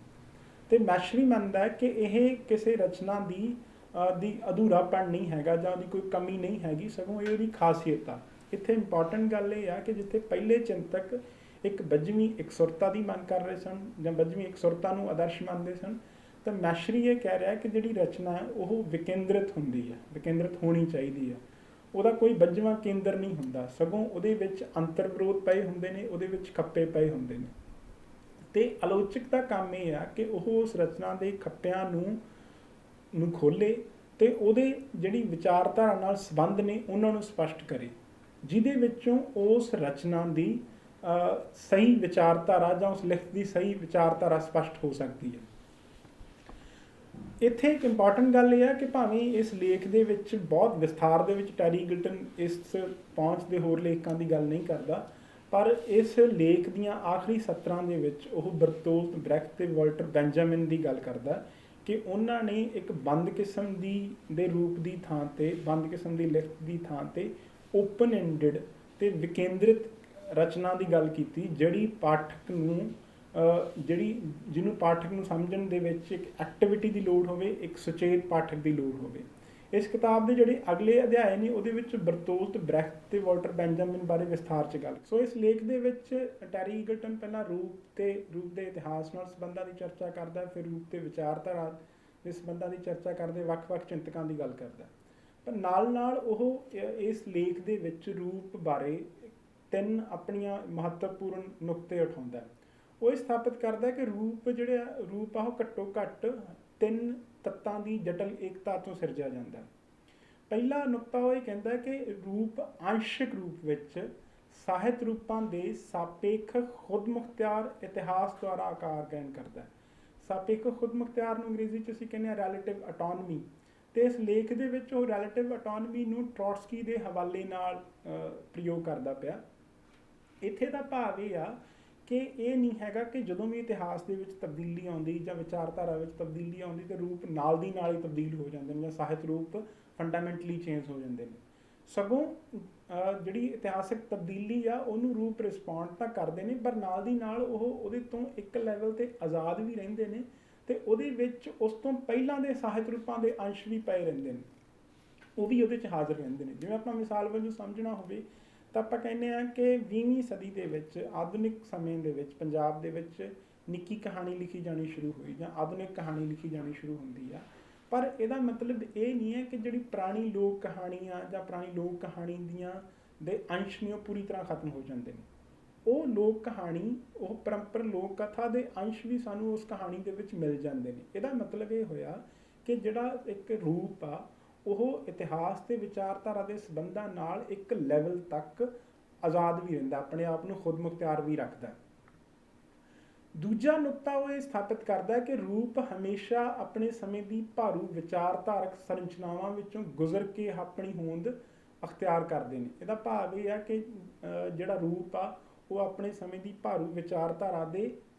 ਅਤੇ ਮੈਸ਼ਰੀ ਮੰਨਦਾ ਕਿ ਇਹ ਕਿਸੇ ਰਚਨਾ ਦੀ ਅਧੂਰਾਪਣ ਨਹੀਂ ਹੈਗਾ ਜਾਂ ਉਹਦੀ ਕੋਈ ਕਮੀ ਨਹੀਂ ਹੈਗੀ, ਸਗੋਂ ਇਹ ਉਹਦੀ ਖਾਸੀਅਤ ਆ। ਇੱਥੇ ਇੰਪੋਰਟੈਂਟ ਗੱਲ ਇਹ ਆ ਕਿ ਜਿੱਥੇ ਪਹਿਲੇ ਚਿੰਤਕ ਇੱਕ ਬੱਝਵੀਂ ਇਕਸੁਰਤਾ ਦੀ ਮੰਗ ਕਰ ਰਹੇ ਸਨ ਜਾਂ ਬੱਝਵੀਂ ਇਕਸੁਰਤਾ ਨੂੰ ਆਦਰਸ਼ ਮੰਨਦੇ ਸਨ, ਤਾਂ ਮੈਸ਼ਰੀ ਇਹ ਕਹਿ ਰਿਹਾ ਕਿ ਜਿਹੜੀ ਰਚਨਾ ਹੈ ਉਹ ਵਿਕੇਂਦਰਿਤ ਹੁੰਦੀ ਹੈ, ਵਿਕੇਂਦਰਿਤ ਹੋਣੀ ਚਾਹੀਦੀ ਹੈ। ਉਹਦਾ ਕੋਈ ਬੱਝਵਾਂ ਕੇਂਦਰ ਨਹੀਂ ਹੁੰਦਾ, ਸਗੋਂ ਉਹਦੇ ਵਿੱਚ ਅੰਤਰ ਵਿਰੋਧ ਪਏ ਹੁੰਦੇ ਨੇ, ਉਹਦੇ ਵਿੱਚ ਖੱਪੇ ਪਏ ਹੁੰਦੇ ਨੇ। ਅਤੇ ਆਲੋਚਕ ਦਾ ਕੰਮ ਇਹ ਆ ਕਿ ਉਹ ਉਸ ਰਚਨਾ ਦੇ ਖੱਪਿਆਂ ਨੂੰ ਖੋਲ੍ਹੇ ਅਤੇ ਉਹਦੇ ਜਿਹੜੀ ਵਿਚਾਰਧਾਰਾ ਨਾਲ ਸੰਬੰਧ ਨੇ ਉਹਨਾਂ ਨੂੰ ਸਪਸ਼ਟ ਕਰੇ, ਜਿਹਦੇ ਵਿੱਚੋਂ ਉਸ ਰਚਨਾ ਦੀ ਸਹੀ ਵਿਚਾਰਧਾਰਾ ਜਾਂ ਉਸ ਲਿਖਤ ਦੀ ਸਹੀ ਵਿਚਾਰਧਾਰਾ ਸਪਸ਼ਟ ਹੋ ਸਕਦੀ ਹੈ। ਇੱਥੇ ਇੱਕ ਇੰਪੋਰਟੈਂਟ ਗੱਲ ਇਹ ਹੈ ਕਿ ਭਾਵੇਂ ਇਸ ਲੇਖ ਦੇ ਵਿੱਚ ਬਹੁਤ ਵਿਸਥਾਰ ਦੇ ਵਿੱਚ ਟੈਰੀ ਈਗਲਟਨ ਇਸ ਪਹੁੰਚ ਦੇ ਹੋਰ ਲੇਖਕਾਂ ਦੀ ਗੱਲ ਨਹੀਂ ਕਰਦਾ, ਪਰ ਇਸ ਲੇਖ ਦੀਆਂ ਆਖਰੀ ਸਤਰਾਂ ਦੇ ਵਿੱਚ ਉਹ ਬਰਤੋਲਟ ਬ੍ਰੈਖਟ ਅਤੇ ਵਾਲਟਰ ਬੈਂਜਾਮਿਨ ਦੀ ਗੱਲ ਕਰਦਾ ਕਿ ਉਹਨਾਂ ਨੇ ਇੱਕ ਬੰਦ ਕਿਸਮ ਦੇ ਰੂਪ ਦੀ ਥਾਂ 'ਤੇ, ਬੰਦ ਕਿਸਮ ਦੀ ਲਿਖਤ ਦੀ ਥਾਂ 'ਤੇ ਓਪਨ ਐਂਡਡ ਤੇ ਵਿਕੇਂਦਰਿਤ ਰਚਨਾ ਦੀ ਗੱਲ ਕੀਤੀ, ਜਿਹੜੀ ਪਾਠਕ ਨੂੰ ਜਿਹਨੂੰ ਪਾਠਕ ਨੂੰ ਸਮਝਣ ਦੇ ਵਿੱਚ ਇੱਕ ਐਕਟੀਵਿਟੀ ਦੀ ਲੋੜ ਹੋਵੇ, ਇੱਕ ਸੁਚੇਤ ਪਾਠਕ ਦੀ ਲੋੜ ਹੋਵੇ। ਇਸ ਕਿਤਾਬ ਦੇ ਜਿਹੜੇ ਅਗਲੇ ਅਧਿਆਏ ਨੇ ਉਹਦੇ ਵਿੱਚ ਬਰਤੋਲਟ ਬ੍ਰੈਖਟ ਤੇ ਵਾਲਟਰ ਬੈਂਜਾਮਿਨ ਬਾਰੇ ਵਿਸਥਾਰ 'ਚ ਗੱਲ। ਸੋ ਇਸ ਲੇਖ ਦੇ ਵਿੱਚ ਟੈਰੀ ਈਗਲਟਨ ਪਹਿਲਾਂ ਰੂਪ ਦੇ ਇਤਿਹਾਸ ਨਾਲ ਸੰਬੰਧਾਂ ਦੀ ਚਰਚਾ ਕਰਦਾ, ਫਿਰ ਰੂਪ ਤੇ ਵਿਚਾਰਧਾਰਾ ਦੇ ਸੰਬੰਧਾਂ ਦੀ ਚਰਚਾ ਕਰਦੇ, ਵੱਖ-ਵੱਖ ਚਿੰਤਕਾਂ ਦੀ ਗੱਲ ਕਰਦਾ। ਪਰ ਨਾਲ ਉਹ ਇਸ ਲੇਖ ਦੇ ਵਿੱਚ ਰੂਪ ਬਾਰੇ 3 ਆਪਣੀਆਂ ਮਹੱਤਵਪੂਰਨ ਨੁਕਤੇ ਉਠਾਉਂਦਾ। ਉਹ ਇਹ ਸਥਾਪਿਤ ਕਰਦਾ ਕਿ ਰੂਪ ਆ ਉਹ ਘੱਟੋ ਘੱਟ 3 ਤੱਤਾਂ ਦੀ ਜਟਲ ਏਕਤਾ ਤੋਂ ਸਿਰਜਿਆ ਜਾਂਦਾ। ਪਹਿਲਾ ਨੁਕਤਾ ਉਹ ਇਹ ਕਹਿੰਦਾ ਕਿ ਰੂਪ ਅੰਸ਼ਿਕ ਰੂਪ ਵਿੱਚ ਸਾਹਿਤ ਰੂਪਾਂ ਦੇ ਸਾਪੇਖਕ ਖੁਦਮੁਖਤਿਆਰ ਇਤਿਹਾਸ ਦੁਆਰਾ ਆਕਾਰ ਗ੍ਰਹਿਣ ਕਰਦਾ। ਸਾਪੇਖਕ ਖੁਦਮੁਖਤਿਆਰ ਨੂੰ ਅੰਗਰੇਜ਼ੀ 'ਚ ਅਸੀਂ ਕਹਿੰਦੇ ਹਾਂ ਰੈਲੇਟਿਵ ਆਟੋਨਮੀ, ਤੇ ਇਸ ਲੇਖ ਦੇ ਵਿੱਚ ਉਹ ਰੈਲੇਟਿਵ ਆਟੋਨਮੀ ਨੂੰ ਟ੍ਰੋਟਸਕੀ ਦੇ ਹਵਾਲੇ ਨਾਲ ਪ੍ਰਯੋਗ ਕਰਦਾ ਪਿਆ। ਇੱਥੇ ਦਾ ਭਾਵ ਇਹ ਆ ਕਿ ਇਹ ਨਹੀਂ ਹੈਗਾ ਕਿ ਜਦੋਂ ਵੀ ਇਤਿਹਾਸ ਦੇ ਵਿੱਚ ਤਬਦੀਲੀ ਆਉਂਦੀ ਜਾਂ ਵਿਚਾਰਧਾਰਾ ਵਿੱਚ ਤਬਦੀਲੀ ਆਉਂਦੀ ਤਾਂ ਰੂਪ ਨਾਲ ਦੀ ਨਾਲ ਹੀ ਤਬਦੀਲ ਹੋ ਜਾਂਦੇ ਨੇ ਜਾਂ ਸਾਹਿਤ ਰੂਪ ਫੰਡਾਮੈਂਟਲੀ ਚੇਂਜ ਹੋ ਜਾਂਦੇ ਨੇ। ਸਗੋਂ ਜਿਹੜੀ ਇਤਿਹਾਸਿਕ ਤਬਦੀਲੀ ਆ ਉਹਨੂੰ ਰੂਪ ਰਿਸਪੌਂਡ ਤਾਂ ਕਰਦੇ ਨੇ, ਪਰ ਨਾਲ ਦੀ ਨਾਲ ਉਹ ਉਹਦੇ ਤੋਂ ਇੱਕ ਲੈਵਲ 'ਤੇ ਆਜ਼ਾਦ ਵੀ ਰਹਿੰਦੇ ਨੇ ਤੇ ਉਹਦੇ ਵਿੱਚ ਉਸ ਤੋਂ ਪਹਿਲਾਂ ਦੇ ਸਾਹਿਤ ਰੂਪਾਂ ਦੇ ਅੰਸ਼ ਵੀ ਪਏ ਰਹਿੰਦੇ ਨੇ, ਉਹ ਵੀ ਉਹਦੇ 'ਚ ਹਾਜ਼ਰ ਰਹਿੰਦੇ ਨੇ। ਜਿਵੇਂ ਆਪਾਂ ਮਿਸਾਲ ਵਜੋਂ ਸਮਝਣਾ ਹੋਵੇ ਤਾਂ ਆਪਾਂ ਕਹਿੰਦੇ ਹਾਂ ਕਿ 20ਵੀਂ ਸਦੀ ਦੇ ਵਿੱਚ ਆਧੁਨਿਕ ਸਮੇਂ ਦੇ ਵਿੱਚ ਪੰਜਾਬ ਦੇ ਵਿੱਚ ਨਿੱਕੀ ਕਹਾਣੀ ਲਿਖੀ ਜਾਣੀ ਸ਼ੁਰੂ ਹੋਈ ਜਾਂ ਆਧੁਨਿਕ ਕਹਾਣੀ ਲਿਖੀ ਜਾਣੀ ਸ਼ੁਰੂ ਹੁੰਦੀ ਆ। ਪਰ ਇਹਦਾ ਮਤਲਬ ਇਹ ਨਹੀਂ ਹੈ ਕਿ ਜਿਹੜੀ ਪੁਰਾਣੀ ਲੋਕ ਕਹਾਣੀ ਆ ਜਾਂ ਪੁਰਾਣੀ ਲੋਕ ਕਹਾਣੀ ਦੇ ਅੰਸ਼ ਨੇ ਉਹ ਪੂਰੀ ਤਰ੍ਹਾਂ ਖਤਮ ਹੋ ਜਾਂਦੇ ਨੇ। ਉਹ ਲੋਕ ਕਹਾਣੀ, ਉਹ ਪਰੰਪਰਾ ਲੋਕ ਕਥਾ ਦੇ ਅੰਸ਼ ਵੀ ਸਾਨੂੰ ਉਸ ਕਹਾਣੀ ਦੇ ਵਿੱਚ ਮਿਲ ਜਾਂਦੇ ਨੇ। ਇਹਦਾ ਮਤਲਬ ਇਹ ਹੋਇਆ ਕਿ ਜਿਹੜਾ ਇੱਕ ਰੂਪ ਆ ਉਹ ਇਤਿਹਾਸ ਤੇ ਵਿਚਾਰਧਾਰਾ ਦੇ ਸੰਬੰਧਾਂ ਨਾਲ ਇੱਕ ਲੈਵਲ ਤੱਕ ਆਜ਼ਾਦ ਵੀ ਰਹਿੰਦਾ, ਆਪਣੇ ਆਪ ਨੂੰ ਖੁਦਮੁਖਤਿਆਰ ਵੀ ਰੱਖਦਾ। ਦੂਜਾ ਨੁਕਤਾ ਉਹ ਇਹ ਸਥਾਪਿਤ ਕਰਦਾ ਕਿ ਰੂਪ ਹਮੇਸ਼ਾ ਆਪਣੇ ਸਮੇਂ ਦੀ ਭਾਰੂ ਵਿਚਾਰਧਾਰਕ ਸੰਰਚਨਾਵਾਂ ਵਿੱਚੋਂ ਗੁਜ਼ਰ ਕੇ ਆਪਣੀ ਹੋਂਦ ਅਖਤਿਆਰ ਕਰਦੇ ਨੇ। ਇਹਦਾ ਭਾਵ ਇਹ ਆ ਕਿ ਜਿਹੜਾ ਰੂਪ ਆ ਉਹ ਆਪਣੇ ਸਮੇਂ ਦੀ ਭਾਰੂ ਵਿਚਾਰਧਾਰਾ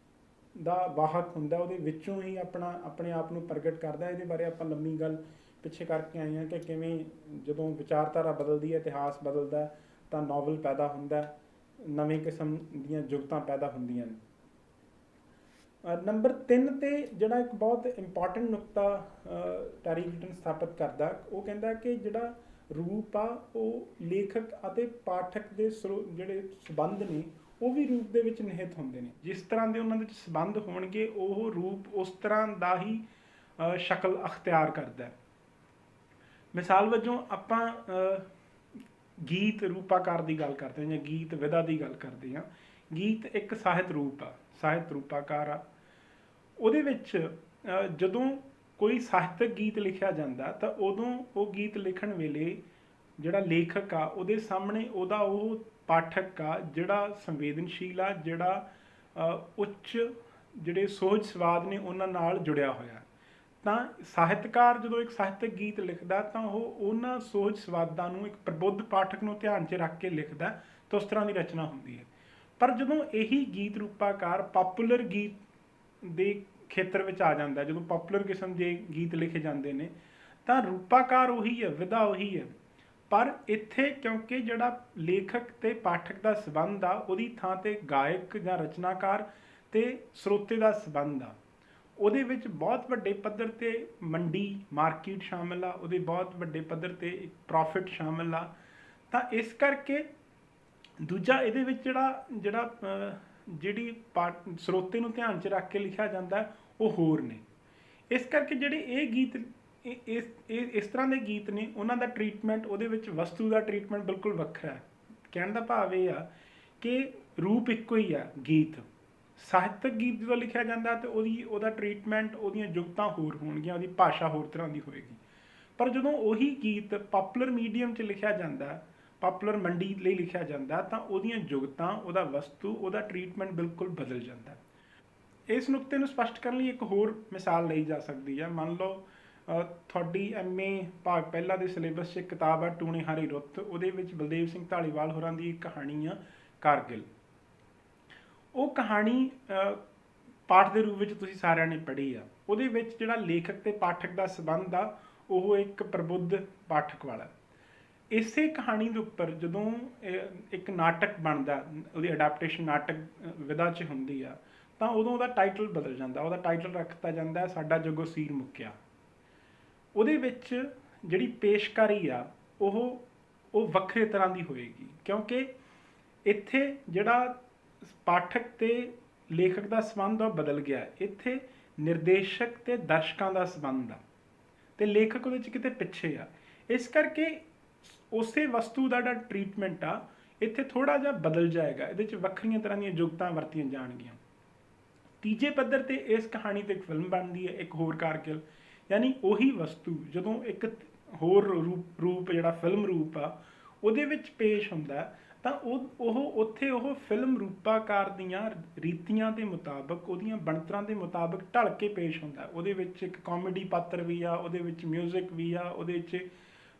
ਦਾ ਵਾਹਕ ਹੁੰਦਾ, ਉਹਦੇ ਵਿੱਚੋਂ ਹੀ ਆਪਣੇ ਆਪ ਨੂੰ ਪ੍ਰਗਟ ਕਰਦਾ। ਇਹਦੇ ਬਾਰੇ ਆਪਾਂ ਲੰਮੀ ਗੱਲ ਪਿੱਛੇ ਕਰਕੇ ਆਏ ਹਾਂ ਕਿ ਕਿਵੇਂ ਜਦੋਂ ਵਿਚਾਰਧਾਰਾ ਬਦਲਦੀ ਹੈ, ਇਤਿਹਾਸ ਬਦਲਦਾ ਤਾਂ ਨਾਵਲ ਪੈਦਾ ਹੁੰਦਾ, ਨਵੇਂ ਕਿਸਮ ਦੀਆਂ ਜੁਗਤਾਂ ਪੈਦਾ ਹੁੰਦੀਆਂ ਨੇ। ਨੰਬਰ 3 ਤੇ ਜਿਹੜਾ ਇੱਕ ਬਹੁਤ ਇੰਪੋਰਟੈਂਟ ਨੁਕਤਾ ਟੈਰੀ ਈਗਲਟਨ ਸਥਾਪਿਤ ਕਰਦਾ, ਉਹ ਕਹਿੰਦਾ ਕਿ ਜਿਹੜਾ ਰੂਪ ਆ ਉਹ ਲੇਖਕ ਅਤੇ ਪਾਠਕ ਦੇ ਜਿਹੜੇ ਸੰਬੰਧ ਨੇ ਉਹ ਵੀ ਰੂਪ ਦੇ ਵਿੱਚ ਨਿਹਿਤ ਹੁੰਦੇ ਨੇ। ਜਿਸ ਤਰ੍ਹਾਂ ਦੇ ਉਹਨਾਂ ਦੇ ਵਿੱਚ ਸੰਬੰਧ ਹੋਣਗੇ ਉਹ ਰੂਪ ਉਸ ਤਰ੍ਹਾਂ ਦਾ ਹੀ ਸ਼ਕਲ ਅਖਤਿਆਰ ਕਰਦਾ। ਮਿਸਾਲ ਵਜੋਂ ਆਪਾਂ ਗੀਤ ਰੂਪਾਕਾਰ ਦੀ ਗੱਲ ਕਰਦੇ ਹਾਂ ਜਾਂ ਗੀਤ ਵਿਧਾ ਦੀ ਗੱਲ ਕਰਦੇ ਹਾਂ। ਗੀਤ ਇੱਕ ਸਾਹਿਤ ਰੂਪ ਆ, ਸਾਹਿਤ ਰੂਪਾਕਾਰ ਆ। ਉਹਦੇ ਵਿੱਚ ਜਦੋਂ ਕੋਈ ਸਾਹਿਤਕ ਗੀਤ ਲਿਖਿਆ ਜਾਂਦਾ ਤਾਂ ਉਦੋਂ ਉਹ ਗੀਤ ਲਿਖਣ ਵੇਲੇ ਜਿਹੜਾ ਲੇਖਕ ਆ ਉਹਦੇ ਸਾਹਮਣੇ ਉਹਦਾ ਉਹ ਪਾਠਕ ਆ ਜਿਹੜਾ ਸੰਵੇਦਨਸ਼ੀਲ ਆ, ਜਿਹੜਾ ਉੱਚ ਜਿਹੜੇ ਸੋਚ ਸਵਾਦ ਨੇ ਉਹਨਾਂ ਨਾਲ ਜੁੜਿਆ ਹੋਇਆ। ਤਾਂ ਸਾਹਿਤਕਾਰ ਜਦੋਂ ਇੱਕ ਸਾਹਿਤਕ ਗੀਤ ਲਿਖਦਾ ਤਾਂ ਉਹ ਉਹਨਾਂ ਸੋਚ ਸਵਾਦਾਂ ਨੂੰ ਇੱਕ ਪ੍ਰਬੁੱਧ ਪਾਠਕ ਨੂੰ ਧਿਆਨ 'ਚ ਰੱਖ ਕੇ ਲਿਖਦਾ ਤਾਂ ਉਸ ਤਰ੍ਹਾਂ ਦੀ ਰਚਨਾ ਹੁੰਦੀ ਹੈ। ਪਰ ਜਦੋਂ ਇਹੀ ਗੀਤ ਰੂਪਾਕਾਰ ਪਾਪੂਲਰ ਗੀਤ ਦੇ ਖੇਤਰ ਵਿੱਚ ਆ ਜਾਂਦਾ, ਜਦੋਂ ਪਾਪੂਲਰ ਕਿਸਮ ਦੇ ਗੀਤ ਲਿਖੇ ਜਾਂਦੇ ਨੇ ਤਾਂ ਰੂਪਾਕਾਰ ਉਹੀ ਹੈ, ਵਿਧਾ ਉਹੀ ਹੈ, ਪਰ ਇੱਥੇ ਕਿਉਂਕਿ ਜਿਹੜਾ ਲੇਖਕ ਤੇ ਪਾਠਕ ਦਾ ਸੰਬੰਧ ਆ ਉਹਦੀ ਥਾਂ ਤੇ ਗਾਇਕ ਜਾਂ ਰਚਨਾਕਾਰ ਤੇ ਸਰੋਤੇ ਦਾ ਸੰਬੰਧ ਆ। ਉਹਦੇ ਵਿੱਚ ਬਹੁਤ ਵੱਡੇ ਪੱਧਰ ਤੇ ਮੰਡੀ ਮਾਰਕੀਟ ਸ਼ਾਮਿਲ ਆ, ਉਹਦੇ ਬਹੁਤ ਵੱਡੇ ਪੱਧਰ ਤੇ ਇੱਕ ਪ੍ਰੋਫਿਟ ਸ਼ਾਮਿਲ ਆ। ਤਾਂ ਇਸ ਕਰਕੇ ਦੂਜਾ ਇਹਦੇ ਵਿੱਚ ਜਿਹੜੀ ਸਰੋਤੇ ਨੂੰ ਧਿਆਨ 'ਚ ਰੱਖ ਕੇ ਲਿਖਿਆ ਜਾਂਦਾ ਉਹ ਹੋਰ ਨੇ। ਇਸ ਕਰਕੇ ਜਿਹੜੇ ਇਹ ਗੀਤ ਇਸ ਤਰ੍ਹਾਂ ਦੇ ਗੀਤ ਨੇ ਉਹਨਾਂ ਦਾ ਟਰੀਟਮੈਂਟ, ਉਹਦੇ ਵਿੱਚ ਵਸਤੂ ਦਾ ਟਰੀਟਮੈਂਟ ਬਿਲਕੁਲ ਵੱਖਰਾ ਹੈ। ਕਹਿਣ ਦਾ ਭਾਵ ਇਹ ਆ ਕਿ ਰੂਪ ਇੱਕੋ ਹੀ ਆ। ਗੀਤ ਸਾਹਿਤਕ ਗੀਤ ਜਦੋਂ ਲਿਖਿਆ ਜਾਂਦਾ ਤਾਂ ਉਹਦਾ ਟਰੀਟਮੈਂਟ, ਉਹਦੀਆਂ ਜੁਗਤਾਂ ਹੋਰ ਹੋਣਗੀਆਂ, ਉਹਦੀ ਭਾਸ਼ਾ ਹੋਰ ਤਰ੍ਹਾਂ ਦੀ ਹੋਏਗੀ। ਪਰ ਜਦੋਂ ਉਹੀ ਗੀਤ ਪਾਪੂਲਰ ਮੀਡੀਅਮ 'ਚ ਲਿਖਿਆ ਜਾਂਦਾ, ਪਾਪੂਲਰ ਮੰਡੀ ਲਈ ਲਿਖਿਆ ਜਾਂਦਾ ਤਾਂ ਉਹਦੀਆਂ ਜੁਗਤਾਂ, ਉਹਦਾ ਵਸਤੂ, ਉਹਦਾ ਟਰੀਟਮੈਂਟ ਬਿਲਕੁਲ ਬਦਲ ਜਾਂਦਾ। ਇਸ ਨੁਕਤੇ ਨੂੰ ਸਪਸ਼ਟ ਕਰਨ ਲਈ ਇੱਕ ਹੋਰ ਮਿਸਾਲ ਲਈ ਜਾ ਸਕਦੀ ਹੈ। ਮੰਨ ਲਓ ਤੁਹਾਡੀ MA ਭਾਗ ਪਹਿਲਾ ਦੇ ਸਿਲੇਬਸ 'ਚ ਇੱਕ ਕਿਤਾਬ ਆ ਟੂਣੇ ਹਾਰੀ ਰੁੱਤ, ਉਹਦੇ ਵਿੱਚ ਬਲਦੇਵ ਸਿੰਘ ਧਾਲੀਵਾਲ ਹੋਰਾਂ ਦੀ ਇੱਕ ਕਹਾਣੀ ਆ ਕਾਰਗਿਲ। ਉਹ ਕਹਾਣੀ ਪਾਠ ਦੇ ਰੂਪ ਵਿੱਚ ਤੁਸੀਂ ਸਾਰਿਆਂ ਨੇ ਪੜ੍ਹੀ ਆ। ਉਹਦੇ ਵਿੱਚ ਜਿਹੜਾ ਲੇਖਕ ਤੇ ਪਾਠਕ ਦਾ ਸੰਬੰਧ ਆ ਉਹ ਇੱਕ ਪ੍ਰਬੁੱਧ ਪਾਠਕ ਵਾਲਾ। ਇਸੇ ਕਹਾਣੀ ਦੇ ਉੱਪਰ ਜਦੋਂ ਇੱਕ ਨਾਟਕ ਬਣਦਾ, ਉਹਦੀ ਅਡੈਪਟੇਸ਼ਨ ਨਾਟਕ ਵਿਧਾ 'ਚ ਹੁੰਦੀ ਆ, ਤਾਂ ਉਦੋਂ ਉਹਦਾ ਟਾਈਟਲ ਬਦਲ ਜਾਂਦਾ। ਉਹਦਾ ਟਾਈਟਲ ਰੱਖ ਦਿੱਤਾ ਜਾਂਦਾ ਸਾਡਾ ਜੱਗੋ ਸੀਰ ਮੁੱਕਿਆ। ਉਹਦੇ ਵਿੱਚ ਜਿਹੜੀ ਪੇਸ਼ਕਾਰੀ ਆ ਉਹ ਵੱਖਰੇ ਤਰ੍ਹਾਂ ਦੀ ਹੋਏਗੀ, ਕਿਉਂਕਿ ਇੱਥੇ ਜਿਹੜਾ ਪਾਠਕ ਤੇ ਲੇਖਕ ਦਾ ਸੰਬੰਧ ਆ ਉਹ ਬਦਲ ਗਿਆ। ਇੱਥੇ ਨਿਰਦੇਸ਼ਕ ਤੇ ਦਰਸ਼ਕਾਂ ਦਾ ਸੰਬੰਧ ਆ ਤੇ ਲੇਖਕ ਉਹਦੇ 'ਚ ਕਿਤੇ ਪਿੱਛੇ ਆ। ਇਸ ਕਰਕੇ ਉਸੇ ਵਸਤੂ ਦਾ ਜਿਹੜਾ ਟਰੀਟਮੈਂਟ ਆ ਇੱਥੇ ਥੋੜ੍ਹਾ ਜਿਹਾ ਬਦਲ ਜਾਏਗਾ। ਇਹਦੇ 'ਚ ਵੱਖਰੀਆਂ ਤਰ੍ਹਾਂ ਦੀਆਂ ਜੁਗਤਾਂ ਵਰਤੀਆਂ ਜਾਣਗੀਆਂ। ਤੀਜੇ ਪੱਧਰ ਤੇ ਇਸ ਕਹਾਣੀ ਤੇ ਇੱਕ ਫਿਲਮ ਬਣਦੀ ਹੈ, ਇੱਕ ਹੋਰ ਕਾਰਗਿਲ, ਯਾਨੀ ਉਹੀ ਵਸਤੂ ਜਦੋਂ ਇੱਕ ਹੋਰ ਰੂਪ ਜਿਹੜਾ ਫਿਲਮ ਰੂਪ ਆ ਉਹਦੇ ਵਿੱਚ ਪੇਸ਼ ਹੁੰਦਾ, ਤਾਂ ਉੱਥੇ ਉਹ ਫਿਲਮ ਰੂਪਾਕਾਰ ਦੀਆਂ ਰੀਤੀਆਂ ਦੇ ਮੁਤਾਬਕ, ਉਹਦੀਆਂ ਬਣਤਰਾਂ ਦੇ ਮੁਤਾਬਕ ਢਲ ਕੇ ਪੇਸ਼ ਹੁੰਦਾ। ਉਹਦੇ ਵਿੱਚ ਇੱਕ ਕਾਮੇਡੀ ਪਾਤਰ ਵੀ ਆ, ਉਹਦੇ ਵਿੱਚ ਮਿਊਜ਼ਿਕ ਵੀ ਆ, ਉਹਦੇ 'ਚ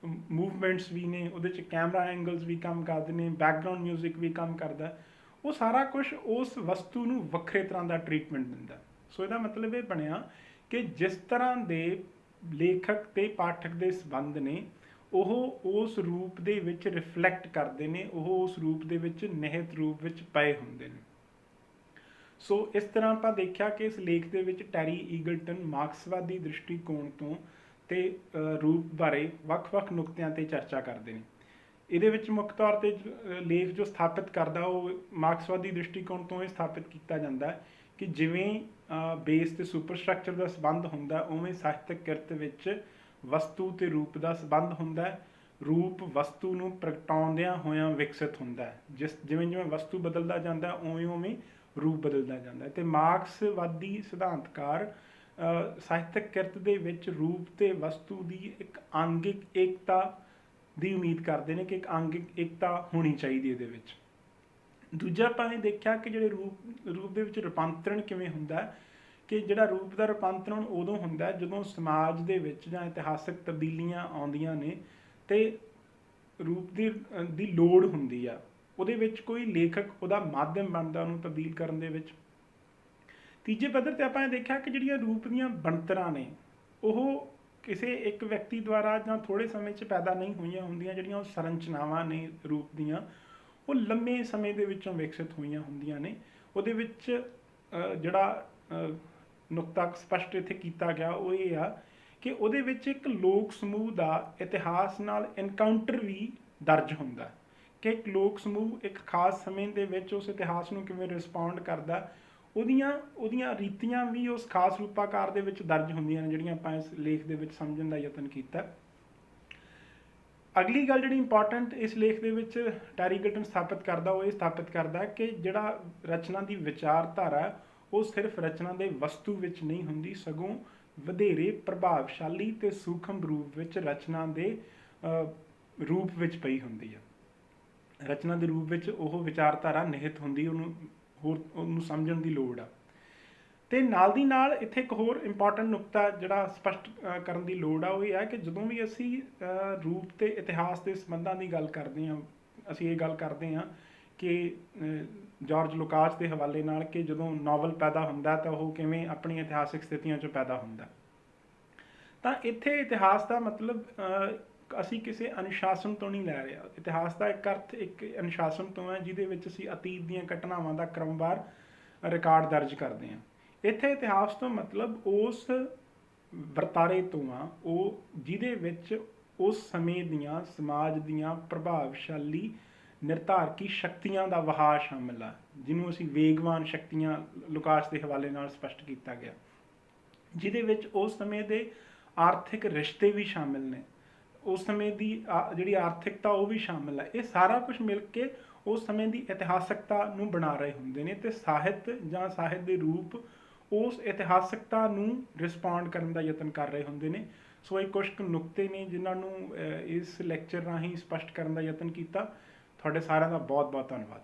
ਮੂਵਮੈਂਟਸ ਵੀ ਨੇ, ਉਹਦੇ 'ਚ ਕੈਮਰਾ ਐਂਗਲਸ ਵੀ ਕੰਮ ਕਰਦੇ ਨੇ, ਬੈਕਗਰਾਊਂਡ ਮਿਊਜ਼ਿਕ ਵੀ ਕੰਮ ਕਰਦਾ। ਉਹ ਸਾਰਾ ਕੁਝ ਉਸ ਵਸਤੂ ਨੂੰ ਵੱਖਰੇ ਤਰ੍ਹਾਂ ਦਾ ਟਰੀਟਮੈਂਟ ਦਿੰਦਾ। ਸੋ ਇਹਦਾ ਮਤਲਬ ਇਹ ਬਣਿਆ ਕਿ ਜਿਸ ਤਰ੍ਹਾਂ ਦੇ ਲੇਖਕ ਤੇ ਪਾਠਕ ਦੇ ਸੰਬੰਧ ਨੇ ਉਹ ਉਸ ਰੂਪ ਦੇ ਵਿੱਚ ਰਿਫਲੈਕਟ ਕਰਦੇ ਨੇ, ਉਹ ਉਸ ਰੂਪ ਦੇ ਵਿੱਚ ਨਿਹਿਤ ਰੂਪ ਵਿੱਚ ਪਏ ਹੁੰਦੇ ਨੇ। ਸੋ ਇਸ ਤਰ੍ਹਾਂ ਆਪਾਂ ਦੇਖਿਆ ਕਿ ਇਸ ਲੇਖ ਦੇ ਵਿੱਚ ਟੈਰੀ ਈਗਲਟਨ ਮਾਰਕਸਵਾਦੀ ਦ੍ਰਿਸ਼ਟੀਕੋਣ ਤੋਂ ਤੇ ਰੂਪ ਬਾਰੇ ਵੱਖ-ਵੱਖ ਨੁਕਤਿਆਂ ਤੇ ਚਰਚਾ ਕਰਦੇ ਨੇ। ਇਹਦੇ ਵਿੱਚ ਮੁੱਖ ਤੌਰ ਤੇ ਲੇਖ ਜੋ ਸਥਾਪਿਤ ਕਰਦਾ ਉਹ ਮਾਰਕਸਵਾਦੀ ਦ੍ਰਿਸ਼ਟੀਕੋਣ ਤੋਂ ਇਹ ਸਥਾਪਿਤ ਕੀਤਾ ਜਾਂਦਾ ਕਿ ਜਿਵੇਂ ਬੇਸ ਤੇ ਸੁਪਰਸਟਰਕਚਰ ਦਾ ਸੰਬੰਧ ਹੁੰਦਾ, ਉਵੇਂ ਸਾਹਿਤਕ ਕਿਰਤ ਵਿੱਚ ਵਸਤੂ ਤੇ ਰੂਪ ਦਾ ਸੰਬੰਧ ਹੁੰਦਾ। ਰੂਪ ਵਸਤੂ ਨੂੰ ਪ੍ਰਗਟਾਉਂਦਿਆਂ ਹੋਇਆਂ ਵਿਕਸਿਤ ਹੁੰਦਾ। ਜਿਵੇਂ ਜਿਵੇਂ ਵਸਤੂ ਬਦਲਦਾ ਜਾਂਦਾ ਉਵੇਂ ਉਵੇਂ ਰੂਪ ਬਦਲਦਾ ਜਾਂਦਾ। ਤੇ ਮਾਰਕਸਵਾਦੀ ਸਿਧਾਂਤਕਾਰ ਸਾਹਿਤਕ ਕਿਰਤ ਦੇ ਵਿੱਚ ਰੂਪ ਤੇ ਵਸਤੂ ਦੀ ਇੱਕ ਆਂਗਿਕ ਏਕਤਾ ਦੀ ਉਮੀਦ ਕਰਦੇ ਨੇ ਕਿ ਇੱਕ ਆਂਗਿਕ ਏਕਤਾ ਹੋਣੀ ਚਾਹੀਦੀ ਇਹਦੇ ਵਿੱਚ। ਦੂਜਾ ਆਪਾਂ ਇਹ ਦੇਖਿਆ ਕਿ ਜਿਹੜੇ ਰੂਪ ਦੇ ਵਿੱਚ ਰੂਪਾਂਤਰਣ ਕਿਵੇਂ ਹੁੰਦਾ, ਕਿ ਜਿਹੜਾ ਰੂਪ ਦਾ ਰੂਪਾਂਤਰਣ ਉਦੋਂ ਹੁੰਦਾ ਜਦੋਂ ਸਮਾਜ ਦੇ ਵਿੱਚ ਜਾਂ ਇਤਿਹਾਸਕ ਤਬਦੀਲੀਆਂ ਆਉਂਦੀਆਂ ਨੇ ਤੇ ਰੂਪ ਦੀ ਲੋੜ ਹੁੰਦੀ ਆ। ਉਹਦੇ ਵਿੱਚ ਕੋਈ ਲੇਖਕ ਉਹਦਾ ਮਾਧਿਅਮ ਬਣਦਾ ਉਹਨੂੰ ਤਬਦੀਲ ਕਰਨ ਦੇ ਵਿੱਚ। ਤੀਜੇ ਪੱਧਰ ਤੇ ਆਪਾਂ ਇਹ ਦੇਖਿਆ ਕਿ ਜਿਹੜੀਆਂ ਰੂਪ ਦੀਆਂ ਬਣਤਰਾਂ ਨੇ ਉਹ ਕਿਸੇ ਇੱਕ ਵਿਅਕਤੀ ਦੁਆਰਾ ਜਾਂ ਥੋੜ੍ਹੇ ਸਮੇਂ 'ਚ ਪੈਦਾ ਨਹੀਂ ਹੋਈਆਂ ਹੁੰਦੀਆਂ। ਜਿਹੜੀਆਂ ਉਹ ਸੰਰਚਨਾਵਾਂ ਨੇ ਰੂਪ ਦੀਆਂ ਉਹ ਲੰਮੇ ਸਮੇਂ ਦੇ ਵਿੱਚੋਂ ਵਿਕਸਿਤ ਹੋਈਆਂ ਹੁੰਦੀਆਂ ਨੇ। ਉਹਦੇ ਵਿੱਚ ਜਿਹੜਾ ਨੁਕਤਾ ਸਪਸ਼ਟ ਇੱਥੇ ਕੀਤਾ ਗਿਆ ਉਹ ਇਹ ਆ ਕਿ ਉਹਦੇ ਵਿੱਚ ਇੱਕ ਲੋਕ ਸਮੂਹ ਦਾ ਇਤਿਹਾਸ ਨਾਲ ਐਨਕਾਊਂਟਰ ਵੀ ਦਰਜ ਹੁੰਦਾ, ਕਿ ਇੱਕ ਲੋਕ ਸਮੂਹ ਇੱਕ ਖਾਸ ਸਮੇਂ ਦੇ ਵਿੱਚ ਉਸ ਇਤਿਹਾਸ ਨੂੰ ਕਿਵੇਂ ਰਿਸਪੌਂਡ ਕਰਦਾ। ਉਹਦੀਆਂ ਰੀਤੀਆਂ ਵੀ ਉਸ ਖਾਸ ਰੂਪਾਕਾਰ ਦੇ ਵਿੱਚ ਦਰਜ ਹੁੰਦੀਆਂ ਨੇ, ਜਿਹੜੀਆਂ ਆਪਾਂ ਇਸ ਲੇਖ ਦੇ ਵਿੱਚ ਸਮਝਣ ਦਾ ਯਤਨ ਕੀਤਾ। ਅਗਲੀ ਗੱਲ ਜਿਹੜੀ ਇੰਪੋਰਟੈਂਟ ਇਸ ਲੇਖ ਦੇ ਵਿੱਚ ਟੈਰੀ ਈਗਲਟਨ ਸਥਾਪਿਤ ਕਰਦਾ ਉਹ ਇਹ ਸਥਾਪਿਤ ਕਰਦਾ ਕਿ ਜਿਹੜਾ ਰਚਨਾ ਦੀ ਵਿਚਾਰਧਾਰਾ ਉਹ ਸਿਰਫ ਰਚਨਾ ਦੇ ਵਸਤੂ ਵਿੱਚ ਨਹੀਂ ਹੁੰਦੀ, ਸਗੋਂ ਵਧੇਰੇ ਪ੍ਰਭਾਵਸ਼ਾਲੀ ਤੇ ਸੂਖਮ ਰੂਪ ਵਿੱਚ ਰਚਨਾ ਦੇ ਰੂਪ ਵਿੱਚ ਪਈ ਹੁੰਦੀ ਆ। ਰਚਨਾ ਦੇ ਰੂਪ ਵਿੱਚ ਉਹ ਵਿਚਾਰਧਾਰਾ ਨਿਹਿਤ ਹੁੰਦੀ, ਉਹਨੂੰ ਸਮਝਣ ਦੀ ਲੋੜ ਆ। ਤੇ ਨਾਲ ਦੀ ਨਾਲ ਇੱਥੇ ਇੱਕ ਹੋਰ ਇੰਪੋਰਟੈਂਟ ਨੁਕਤਾ ਜਿਹੜਾ ਸਪਸ਼ਟ ਕਰਨ ਦੀ ਲੋੜ ਆ ਉਹ ਇਹ ਹੈ ਕਿ ਜਦੋਂ ਵੀ ਅਸੀਂ ਰੂਪ ਤੇ ਇਤਿਹਾਸ ਦੇ ਸੰਬੰਧਾਂ ਦੀ ਗੱਲ ਕਰਦੇ ਹਾਂ, ਅਸੀਂ ਇਹ ਗੱਲ ਕਰਦੇ ਹਾਂ ਕਿ ਜਾਰਜ ਲੁਕਾਸ ਦੇ ਹਵਾਲੇ ਨਾਲ ਕਿ ਜਦੋਂ ਨਾਵਲ ਪੈਦਾ ਹੁੰਦਾ ਤਾਂ ਉਹ ਕਿਵੇਂ ਆਪਣੀ ਇਤਿਹਾਸਿਕ ਸਥਿਤੀਆਂ 'ਚੋਂ ਪੈਦਾ ਹੁੰਦਾ। ਤਾਂ ਇੱਥੇ ਇਤਿਹਾਸ ਦਾ ਮਤਲਬ ਅਸੀਂ ਕਿਸੇ ਅਨੁਸ਼ਾਸਨ ਤੋਂ ਨਹੀਂ ਲੈ ਰਹੇ। ਇਤਿਹਾਸ ਦਾ ਇੱਕ ਅਰਥ ਇੱਕ ਅਨੁਸ਼ਾਸਨ ਤੋਂ ਹੈ ਜਿਹਦੇ ਵਿੱਚ ਅਸੀਂ ਅਤੀਤ ਦੀਆਂ ਘਟਨਾਵਾਂ ਦਾ ਕ੍ਰਮਵਾਰ ਰਿਕਾਰਡ ਦਰਜ ਕਰਦੇ ਹਾਂ। ਇੱਥੇ ਇਤਿਹਾਸ ਤੋਂ ਮਤਲਬ ਉਸ ਵਰਤਾਰੇ ਤੋਂ ਆ ਉਹ ਜਿਹਦੇ ਵਿੱਚ ਉਸ ਸਮੇਂ ਦੀਆਂ ਸਮਾਜ ਦੀਆਂ ਪ੍ਰਭਾਵਸ਼ਾਲੀ ਨਿਰਧਾਰਕੀ ਸ਼ਕਤੀਆਂ ਦਾ ਵਹਾਅ ਸ਼ਾਮਿਲ ਆ, ਜਿਹਨੂੰ ਅਸੀਂ ਵੇਗਵਾਨ ਸ਼ਕਤੀਆਂ ਲੁਕਾਸ ਦੇ ਹਵਾਲੇ ਨਾਲ ਸਪਸ਼ਟ ਕੀਤਾ ਗਿਆ, ਜਿਹਦੇ ਵਿੱਚ ਉਸ ਸਮੇਂ ਦੇ ਆਰਥਿਕ ਰਿਸ਼ਤੇ ਵੀ ਸ਼ਾਮਿਲ ਨੇ, ਉਸ ਸਮੇਂ ਦੀ ਜਿਹੜੀ ਆਰਥਿਕਤਾ ਉਹ ਵੀ ਸ਼ਾਮਿਲ ਹੈ। ਇਹ ਸਾਰਾ ਕੁਝ ਮਿਲ ਕੇ ਉਸ ਸਮੇਂ ਦੀ ਇਤਿਹਾਸਕਤਾ ਨੂੰ ਬਣਾ ਰਹੇ ਹੁੰਦੇ ਨੇ ਤੇ ਸਾਹਿਤ ਜਾਂ ਸਾਹਿਤ ਦੇ ਰੂਪ ਉਸ ਇਤਿਹਾਸਕਤਾ ਨੂੰ ਰਿਸਪੌਂਡ ਕਰਨ ਦਾ ਯਤਨ ਕਰ ਰਹੇ ਹੁੰਦੇ ਨੇ। ਸੋ ਇਹ ਕੁਝ ਨੁਕਤੇ ਨੇ ਜਿਨ੍ਹਾਂ ਨੂੰ ਇਸ ਲੈਕਚਰ ਰਾਹੀਂ ਸਪਸ਼ਟ ਕਰਨ ਦਾ ਯਤਨ ਕੀਤਾ। ਤੁਹਾਡੇ ਸਾਰਿਆਂ ਦਾ ਬਹੁਤ ਬਹੁਤ ਧੰਨਵਾਦ।